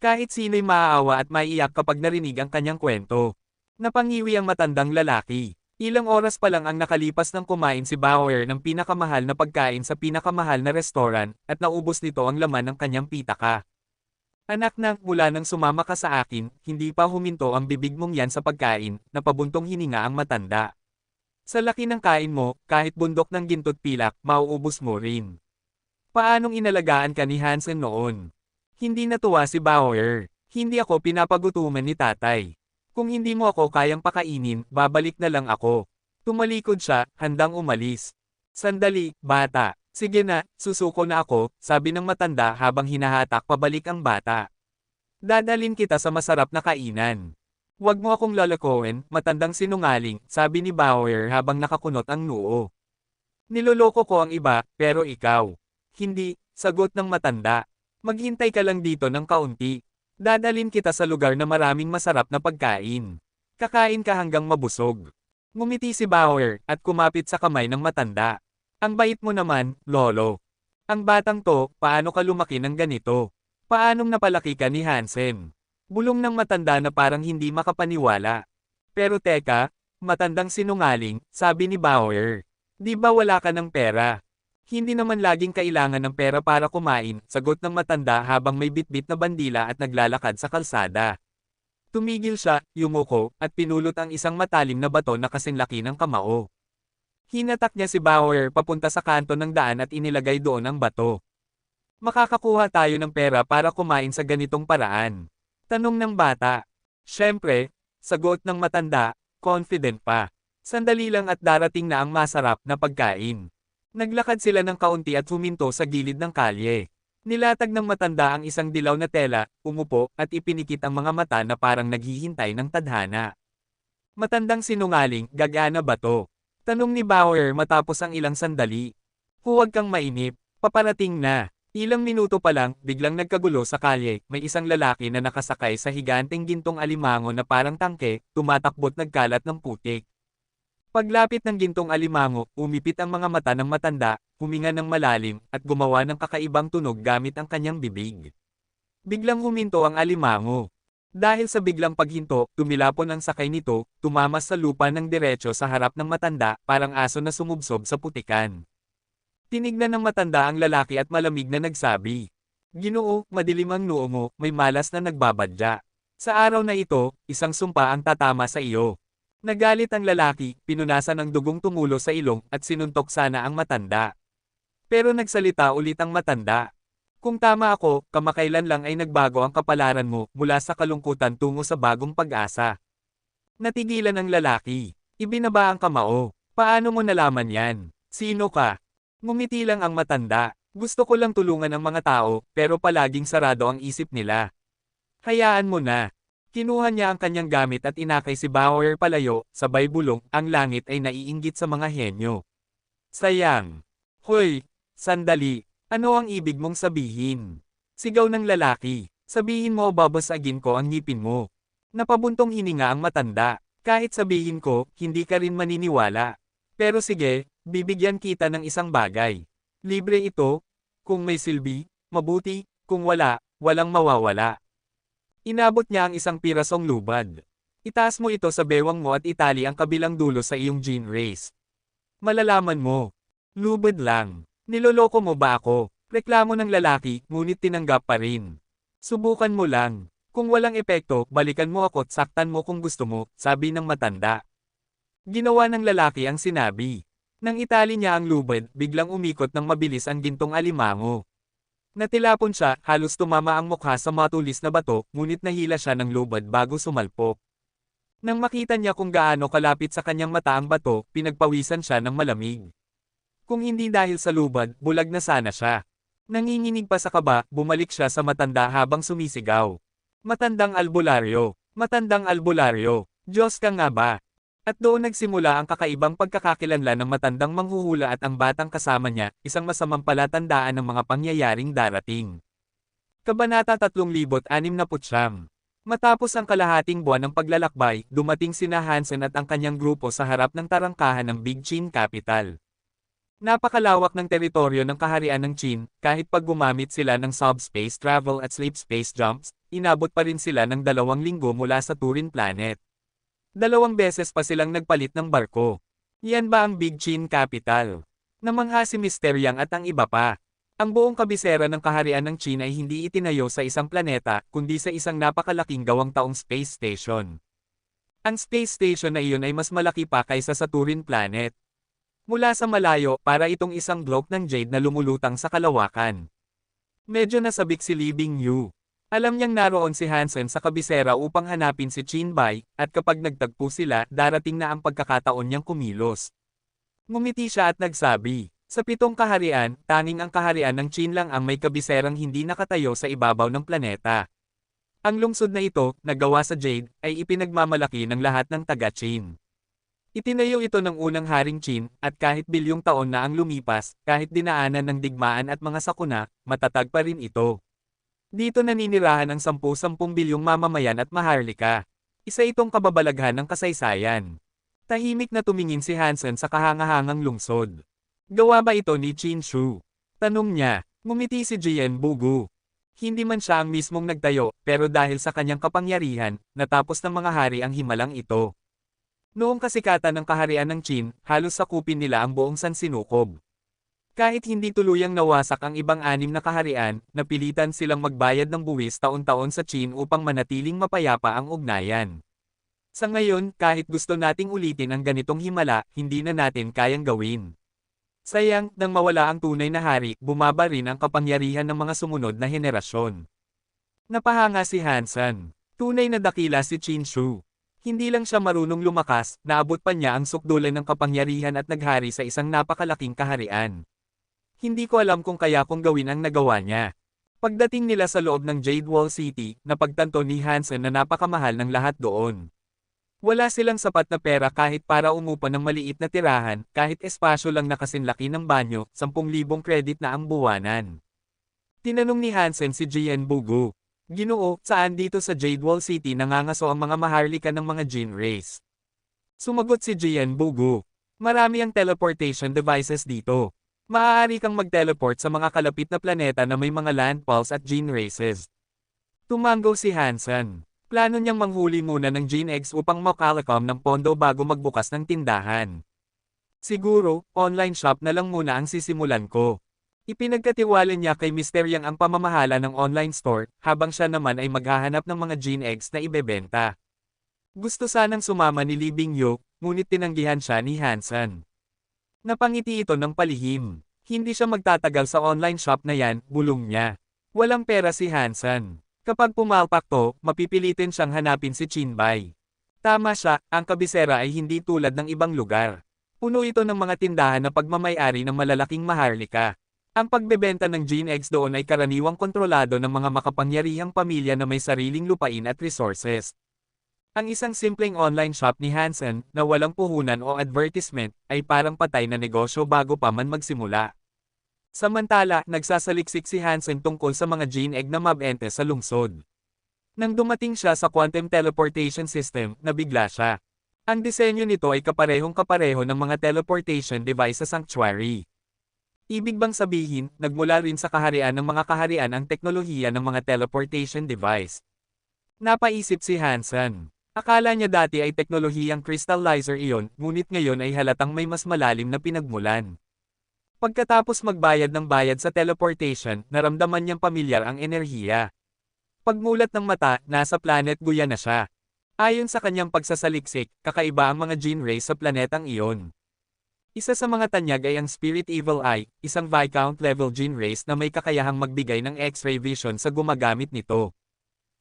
Kahit sino'y maaawa at maiiyak kapag narinig ang kanyang kwento. Napangiwi ang matandang lalaki. Ilang oras pa lang ang nakalipas nang kumain si Bauer ng pinakamahal na pagkain sa pinakamahal na restoran, at naubos nito ang laman ng kanyang pitaka. Anak na, mula nang sumama ka sa akin, hindi pa huminto ang bibig mong yan sa pagkain, napabuntong hininga ang matanda. Sa laki ng kain mo, kahit bundok ng ginto't pilak, mauubos mo rin. Paanong inalagaan ka ni Hansen noon? Hindi natuwa si Bauer. Hindi ako pinapagutuman ni tatay. Kung hindi mo ako kayang pakainin, babalik na lang ako. Tumalikod siya, handang umalis. Sandali, bata. Sige na, susuko na ako, sabi ng matanda habang hinahatak pabalik ang bata. Dadalin kita sa masarap na kainan. Huwag mo akong lalakoin, matandang sinungaling, sabi ni Bauer habang nakakunot ang noo. Niloloko ko ang iba, pero ikaw. Hindi, sagot ng matanda. Maghintay ka lang dito ng kaunti. Dadalin kita sa lugar na maraming masarap na pagkain. Kakain ka hanggang mabusog. Ngumiti si Bauer, at kumapit sa kamay ng matanda. Ang bait mo naman, lolo. Ang batang to, paano ka lumaki ng ganito? Paanong napalaki ka ni Hansen? Bulong ng matanda na parang hindi makapaniwala. Pero teka, matandang sinungaling, sabi ni Bauer. Di ba wala ka ng pera? Hindi naman laging kailangan ng pera para kumain, sagot ng matanda habang may bitbit na bandila at naglalakad sa kalsada. Tumigil siya, yumuko, at pinulot ang isang matalim na bato na kasing laki ng kamao. Hinatak niya si Bauer papunta sa kanto ng daan at inilagay doon ang bato. Makakakuha tayo ng pera para kumain sa ganitong paraan? Tanong ng bata. Siyempre, sagot ng matanda, confident pa. Sandali lang at darating na ang masarap na pagkain. Naglakad sila ng kaunti at huminto sa gilid ng kalye. Nilatag ng matanda ang isang dilaw na tela, umupo, at ipinikit ang mga mata na parang naghihintay ng tadhana. Matandang sinungaling, gagana ba to? Tanong ni Bauer matapos ang ilang sandali. Huwag kang mainip, paparating na. Ilang minuto pa lang, biglang nagkagulo sa kalye, may isang lalaki na nakasakay sa higanteng gintong alimango na parang tangke, tumatakbo't nagkalat ng putik. Paglapit ng gintong alimango, umipit ang mga mata ng matanda, huminga ng malalim, at gumawa ng kakaibang tunog gamit ang kanyang bibig. Biglang huminto ang alimango. Dahil sa biglang paghinto, tumilapon ang sakay nito, tumamas sa lupa ng diretso sa harap ng matanda, parang aso na sumubsob sa putikan. Tinignan ng matanda ang lalaki at malamig na nagsabi, "Ginoo, madilim ang noo mo, may malas na nagbabadya. Sa araw na ito, isang sumpa ang tatama sa iyo." Nagalit ang lalaki, pinunasan ang dugong tumulo sa ilong, at sinuntok sana ang matanda. Pero nagsalita ulit ang matanda. "Kung tama ako, kamakailan lang ay nagbago ang kapalaran mo, mula sa kalungkutan tungo sa bagong pag-asa." Natigilan ang lalaki. Ibinaba ang kamao. "Paano mo nalaman yan? Sino ka?" Ngumiti lang ang matanda. "Gusto ko lang tulungan ang mga tao, pero palaging sarado ang isip nila. Hayaan mo na." Kinuha niya ang kanyang gamit at inakay si Bauer palayo, sabay bulong, ang langit ay naiinggit sa mga henyo. "Sayang." "Hoy, sandali. Ano ang ibig mong sabihin?" Sigaw ng lalaki. "Sabihin mo o babasagin ko ang ngipin mo." Napabuntong hininga ang matanda. "Kahit sabihin ko, hindi ka rin maniniwala. Pero sige, bibigyan kita ng isang bagay. Libre ito. Kung may silbi, mabuti, kung wala, walang mawawala." Inabot niya ang isang pirasong lubad. "Itaas mo ito sa bewang mo at itali ang kabilang dulo sa iyong jean race. Malalaman mo." "Lubad lang. Niloloko mo ba ako?" Reklamo ng lalaki, ngunit tinanggap pa rin. "Subukan mo lang. Kung walang epekto, balikan mo ako at saktan mo kung gusto mo," sabi ng matanda. Ginawa ng lalaki ang sinabi. Nang itali niya ang lubad, biglang umikot ng mabilis ang gintong alimango. Natilapon siya, halos tumama ang mukha sa matulis na bato, ngunit nahila siya ng lubad bago sumalpok. Nang makita niya kung gaano kalapit sa kanyang mata ang bato, pinagpawisan siya ng malamig. Kung hindi dahil sa lubad, bulag na sana siya. Nanginginig pa sa kaba, bumalik siya sa matanda habang sumisigaw. "Matandang albularyo! Matandang albularyo! Diyos ka nga ba?" At doon nagsimula ang kakaibang pagkakakilanlan ng matandang manghuhula at ang batang kasama niya, isang masamang palatandaan ng mga pangyayaring darating. Kabanata 3069. Matapos ang kalahating buwan ng paglalakbay, dumating sina Hansen at ang kanyang grupo sa harap ng tarangkahan ng Big Chin Capital. Napakalawak ng teritoryo ng kaharian ng Qin, kahit pag gumamit sila ng subspace travel at sleep space jumps, inabot pa rin sila ng 2 linggo mula sa Turin Planet. 2 beses pa silang nagpalit ng barko. Yan ba ang Big Chin Capital? Namangha si Mr. Yang at ang iba pa. Ang buong kabisera ng kaharian ng Qin ay hindi itinayo sa isang planeta, kundi sa isang napakalaking gawang taong space station. Ang space station na iyon ay mas malaki pa kaysa sa Turin Planet. Mula sa malayo, para itong isang bloke ng jade na lumulutang sa kalawakan. Medyo nasabik si Li Bingyu. Alam niyang naroon si Hansen sa kabisera upang hanapin si Qin Bai, at kapag nagtagpo sila, darating na ang pagkakataon niyang kumilos. Ngumiti siya at nagsabi, "Sa 7 kaharian, tanging ang kaharian ng Qin lang ang may kabiserang hindi nakatayo sa ibabaw ng planeta. Ang lungsod na ito, na gawa sa jade, ay ipinagmamalaki ng lahat ng taga-Qin. Itinayo ito ng unang haring Qin, at kahit bilyong taon na ang lumipas, kahit dinaanan ng digmaan at mga sakuna, matatag pa rin ito. Dito naninirahan ang 10 bilyong mamamayan at maharlika. Isa itong kababalaghan ng kasaysayan." Tahimik na tumingin si Hansen sa kahangahangang lungsod. "Gawa ba ito ni Qin Shu?" tanong niya. Ngumiti si Jian Bugu. Hindi man siya ang mismong nagtayo, pero dahil sa kanyang kapangyarihan, natapos ng mga hari ang himalang ito. Noong kasikatan ng kaharian ng Qin, halos sakupin nila ang buong sansinukob. Kahit hindi tuluyang nawasak ang ibang 6 na kaharian, napilitan silang magbayad ng buwis taon-taon sa Qin upang manatiling mapayapa ang ugnayan. Sa ngayon, kahit gusto nating ulitin ang ganitong himala, hindi na natin kayang gawin. Sayang, nang mawala ang tunay na hari, bumaba rin ang kapangyarihan ng mga sumunod na henerasyon. Napahanga si Hansen. Tunay na dakila si Qin Shu. Hindi lang siya marunong lumakas, naabot pa niya ang sukdulan ng kapangyarihan at naghari sa isang napakalaking kaharian. Hindi ko alam kung kaya kong gawin ang nagawa niya. Pagdating nila sa loob ng Jade Wall City, napagtanto ni Hansen na napakamahal ng lahat doon. Wala silang sapat na pera kahit para umupa ng maliit na tirahan, kahit espasyo lang na kasinlaki ng banyo, 10,000 credit na ang buwanan. Tinanong ni Hansen si Jian Bugu. Ginoo, saan dito sa Jade Wall City nangangaso ang mga maharlika ng mga Jin race? Sumagot si Jian Bugu. Marami ang teleportation devices dito. Maaari kang mag-teleport sa mga kalapit na planeta na may mga landfalls at Jin races. Tumango si Hansen. Plano niyang manghuli muna ng Jin eggs upang makalakom ng pondo bago magbukas ng tindahan. Siguro, online shop na lang muna ang sisimulan ko. Ipinagkatiwala niya kay Mr. Yang ang pamamahala ng online store, habang siya naman ay maghahanap ng mga Jin eggs na ibebenta. Gusto sanang sumama ni Lee Bingyo, ngunit tinanggihan siya ni Hansen. Napangiti ito ng palihim. Hindi siya magtatagal sa online shop na yan, bulong niya. Walang pera si Hansen. Kapag pumalpak to, mapipilitin siyang hanapin si Chinbay. Tama siya, ang kabisera ay hindi tulad ng ibang lugar. Puno ito ng mga tindahan na pagmamay-ari ng malalaking maharlika. Ang pagbebenta ng Jin eggs doon ay karaniwang kontrolado ng mga makapangyarihang pamilya na may sariling lupain at resources. Ang isang simpleng online shop ni Hansen, na walang puhunan o advertisement, ay parang patay na negosyo bago pa man magsimula. Samantala, nagsasaliksik si Hansen tungkol sa mga Jin egg na mabente sa lungsod. Nang dumating siya sa quantum teleportation system, nabigla siya. Ang disenyo nito ay kaparehong-kapareho ng mga teleportation device sa sanctuary. Ibig bang sabihin, nagmula rin sa kaharian ng mga kaharian ang teknolohiya ng mga teleportation device? Napaisip si Hansen. Akala niya dati ay teknolohiyang crystallizer iyon, ngunit ngayon ay halatang may mas malalim na pinagmulan. Pagkatapos magbayad ng bayad sa teleportation, naramdaman niyang pamilyar ang enerhiya. Pagmulat ng mata, nasa planet Guya na siya. Ayon sa kanyang pagsasaliksik, kakaiba ang mga Jin race sa planetang iyon. Isa sa mga tanyag ay ang Spirit Evil Eye, isang Viscount-level Jin race na may kakayahang magbigay ng X-ray vision sa gumagamit nito.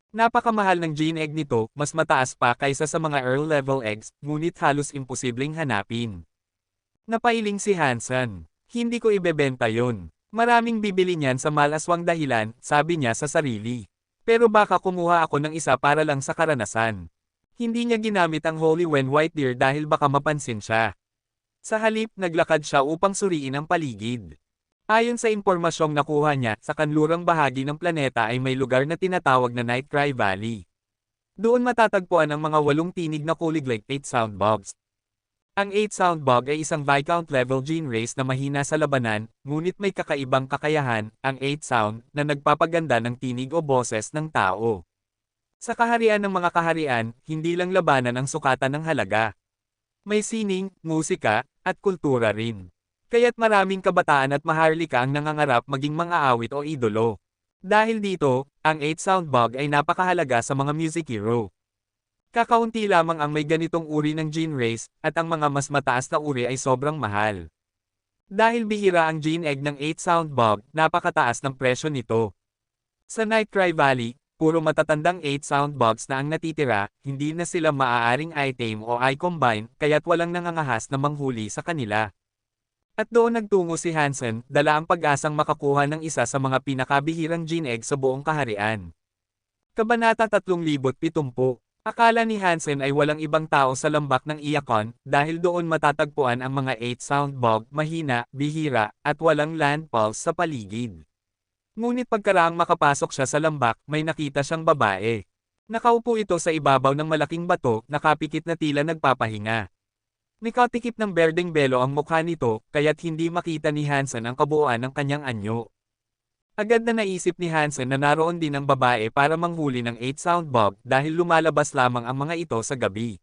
Napakamahal ng Jin egg nito, mas mataas pa kaysa sa mga Earl-level eggs, ngunit halos imposibleng hanapin. Napailing si Hansen. Hindi ko ibebenta yon. Maraming bibili niyan sa malaswang dahilan, sabi niya sa sarili. Pero baka kumuha ako ng isa para lang sa karanasan. Hindi niya ginamit ang Holy Wen White Deer dahil baka mapansin siya. Sa halip, naglakad siya upang suriin ang paligid. Ayon sa impormasyong nakuha niya, sa kanlurang bahagi ng planeta ay may lugar na tinatawag na Nightcry Valley. Doon matatagpuan ang mga 8 tinig na kuliglig 8 sound bugs. Ang 8 sound bug ay isang Viscount-level Jin race na mahina sa labanan, ngunit may kakaibang kakayahan, ang 8 sound, na nagpapaganda ng tinig o boses ng tao. Sa kaharian ng mga kaharian, hindi lang labanan ang sukatan ng halaga. May sining, musika, at kultura rin. Kaya't maraming kabataan at maharlika ang nangangarap maging mga awit o idolo. Dahil dito, ang 8 sound bug ay napakahalaga sa mga music hero. Kakaunti lamang ang may ganitong uri ng Jin race, at ang mga mas mataas na uri ay sobrang mahal. Dahil bihira ang Jin egg ng 8 sound bug, napakataas ng presyo nito. Sa Nightcry Valley, puro matatandang 8 sound bugs na ang natitira, hindi na sila maaaring i-tame o i-combine, kaya't walang nangangahas na manghuli sa kanila. At doon nagtungo si Hansen, dala ang pag-asang makakuha ng isa sa mga pinakabihirang Jin egg sa buong kaharian. Kabanata 370. Akala ni Hansen ay walang ibang tao sa lambak ng Iacon, dahil doon matatagpuan ang mga 8 sound bug, mahina, bihira, at walang land pulse sa paligid. Ngunit pagkaraang makapasok siya sa lambak, may nakita siyang babae. Nakaupo ito sa ibabaw ng malaking bato, nakapikit na tila nagpapahinga. Nikatikip ng berdeng belo ang mukha nito, kaya't hindi makita ni Hansen ang kabuuan ng kanyang anyo. Agad na naisip ni Hansen na naroon din ang babae para manghuli ng 8 sound bug dahil lumalabas lamang ang mga ito sa gabi.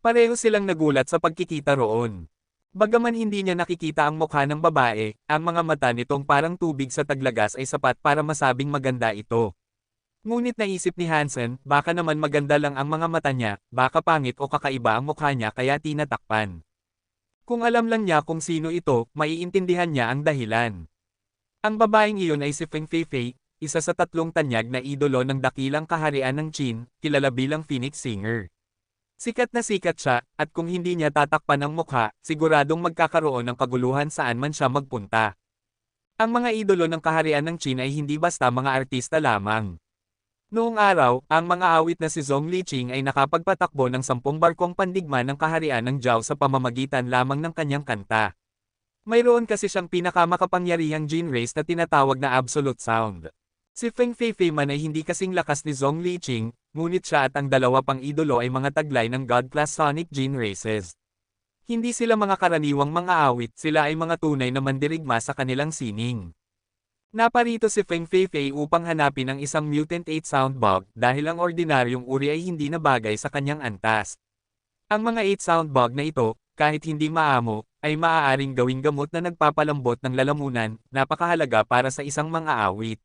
Pareho silang nagulat sa pagkikita roon. Bagaman hindi niya nakikita ang mukha ng babae, ang mga mata nitong parang tubig sa taglagas ay sapat para masabing maganda ito. Ngunit naisip ni Hansen, baka naman maganda lang ang mga mata niya, baka pangit o kakaiba ang mukha niya kaya tinatakpan. Kung alam lang niya kung sino ito, maiintindihan niya ang dahilan. Ang babaeng iyon ay si Feng Feifei, isa sa 3 tanyag na idolo ng dakilang kaharian ng Qin, kilala bilang Phoenix Singer. Sikat na sikat siya, at kung hindi niya tatakpan ang mukha, siguradong magkakaroon ng kaguluhan saan man siya magpunta. Ang mga idolo ng kaharian ng Qin ay hindi basta mga artista lamang. Noong araw, ang mga awit na si Zhong Liqing ay nakapagpatakbo ng 10 barkong pandigma ng kaharian ng Zhao sa pamamagitan lamang ng kanyang kanta. Mayroon kasi siyang pinakamakapangyarihang gene race na tinatawag na Absolute Sound. Si Feng Feifei man ay hindi kasing lakas ni Zhong Liqing, ngunit siya at ang dalawa pang idolo ay mga taglay ng God-class Sonic gene races. Hindi sila mga karaniwang mga awit, sila ay mga tunay na mandirigma sa kanilang sining. Naparito si Feng Feifei upang hanapin ang isang Mutant 8 Sound Bug dahil ang ordinaryong uri ay hindi na bagay sa kanyang antas. Ang mga 8 Sound Bug na ito, kahit hindi maamo, ay maaaring gawing gamot na nagpapalambot ng lalamunan, napakahalaga para sa isang mga awit.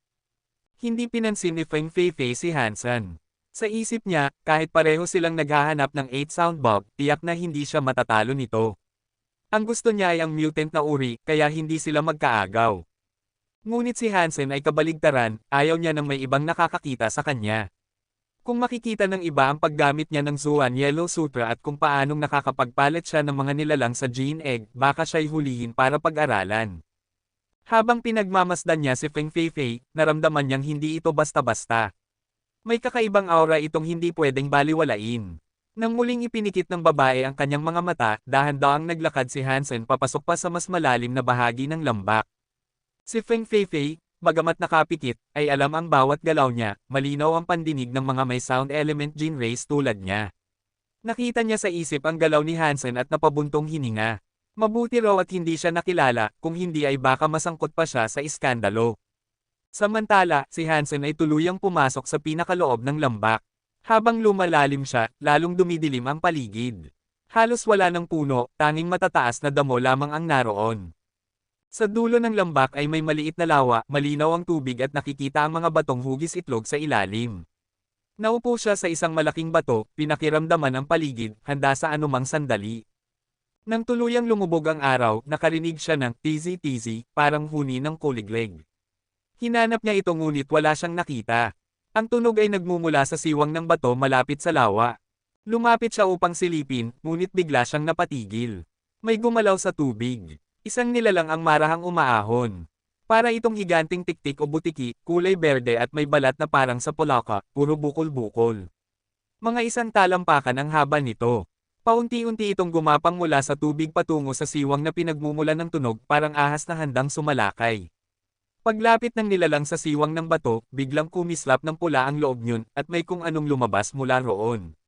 Hindi pinansin ni Feng Feifei si Hansen. Sa isip niya, kahit pareho silang naghahanap ng 8 Sound Bug, tiyak na hindi siya matatalo nito. Ang gusto niya ay ang mutant na uri, kaya hindi sila magkaagaw. Ngunit si Hansen ay kabaligtaran, ayaw niya ng may ibang nakakakita sa kanya. Kung makikita ng iba ang paggamit niya ng Zuan Yellow Sutra at kung paanong nakakapagpalit siya ng mga nilalang sa gene egg, baka siya'y hulihin para pag-aralan. Habang pinagmamasdan niya si Feng Feifei, naramdaman niyang hindi ito basta-basta. May kakaibang aura itong hindi pwedeng baliwalain. Nang muling ipinikit ng babae ang kanyang mga mata, dahan-dahang naglakad si Hansen papasok pa sa mas malalim na bahagi ng lambak. Si Feng Feifei, bagamat nakapikit, ay alam ang bawat galaw niya, malinaw ang pandinig ng mga may sound element gene race tulad niya. Nakita niya sa isip ang galaw ni Hansen at napabuntong hininga. Mabuti raw at hindi siya nakilala, kung hindi ay baka masangkot pa siya sa iskandalo. Samantala, si Hansen ay tuluyang pumasok sa pinakaloob ng lambak. Habang lumalalim siya, lalong dumidilim ang paligid. Halos wala ng puno, tanging matataas na damo lamang ang naroon. Sa dulo ng lambak ay may maliit na lawa, malinaw ang tubig at nakikita ang mga batong hugis itlog sa ilalim. Naupo siya sa isang malaking bato, pinakiramdaman ang paligid, handa sa anumang sandali. Nang tuluyang lumubog ang araw, nakarinig siya ng tizi-tizi, parang huni ng kuliglig. Hinanap niya ito ngunit wala siyang nakita. Ang tunog ay nagmumula sa siwang ng bato malapit sa lawa. Lumapit siya upang silipin, ngunit bigla siyang napatigil. May gumalaw sa tubig. Isang nilalang ang marahang umaahon. Para itong higanting tiktik o butiki, kulay berde at may balat na parang sa polaka, puro bukol-bukol. Mga isang talampakan ang haba nito. Paunti-unti itong gumapang mula sa tubig patungo sa siwang na pinagmumulan ng tunog, parang ahas na handang sumalakay. Paglapit ng nilalang sa siwang ng bato, biglang kumislap ng pula ang loob niyon, at may kung anong lumabas mula roon.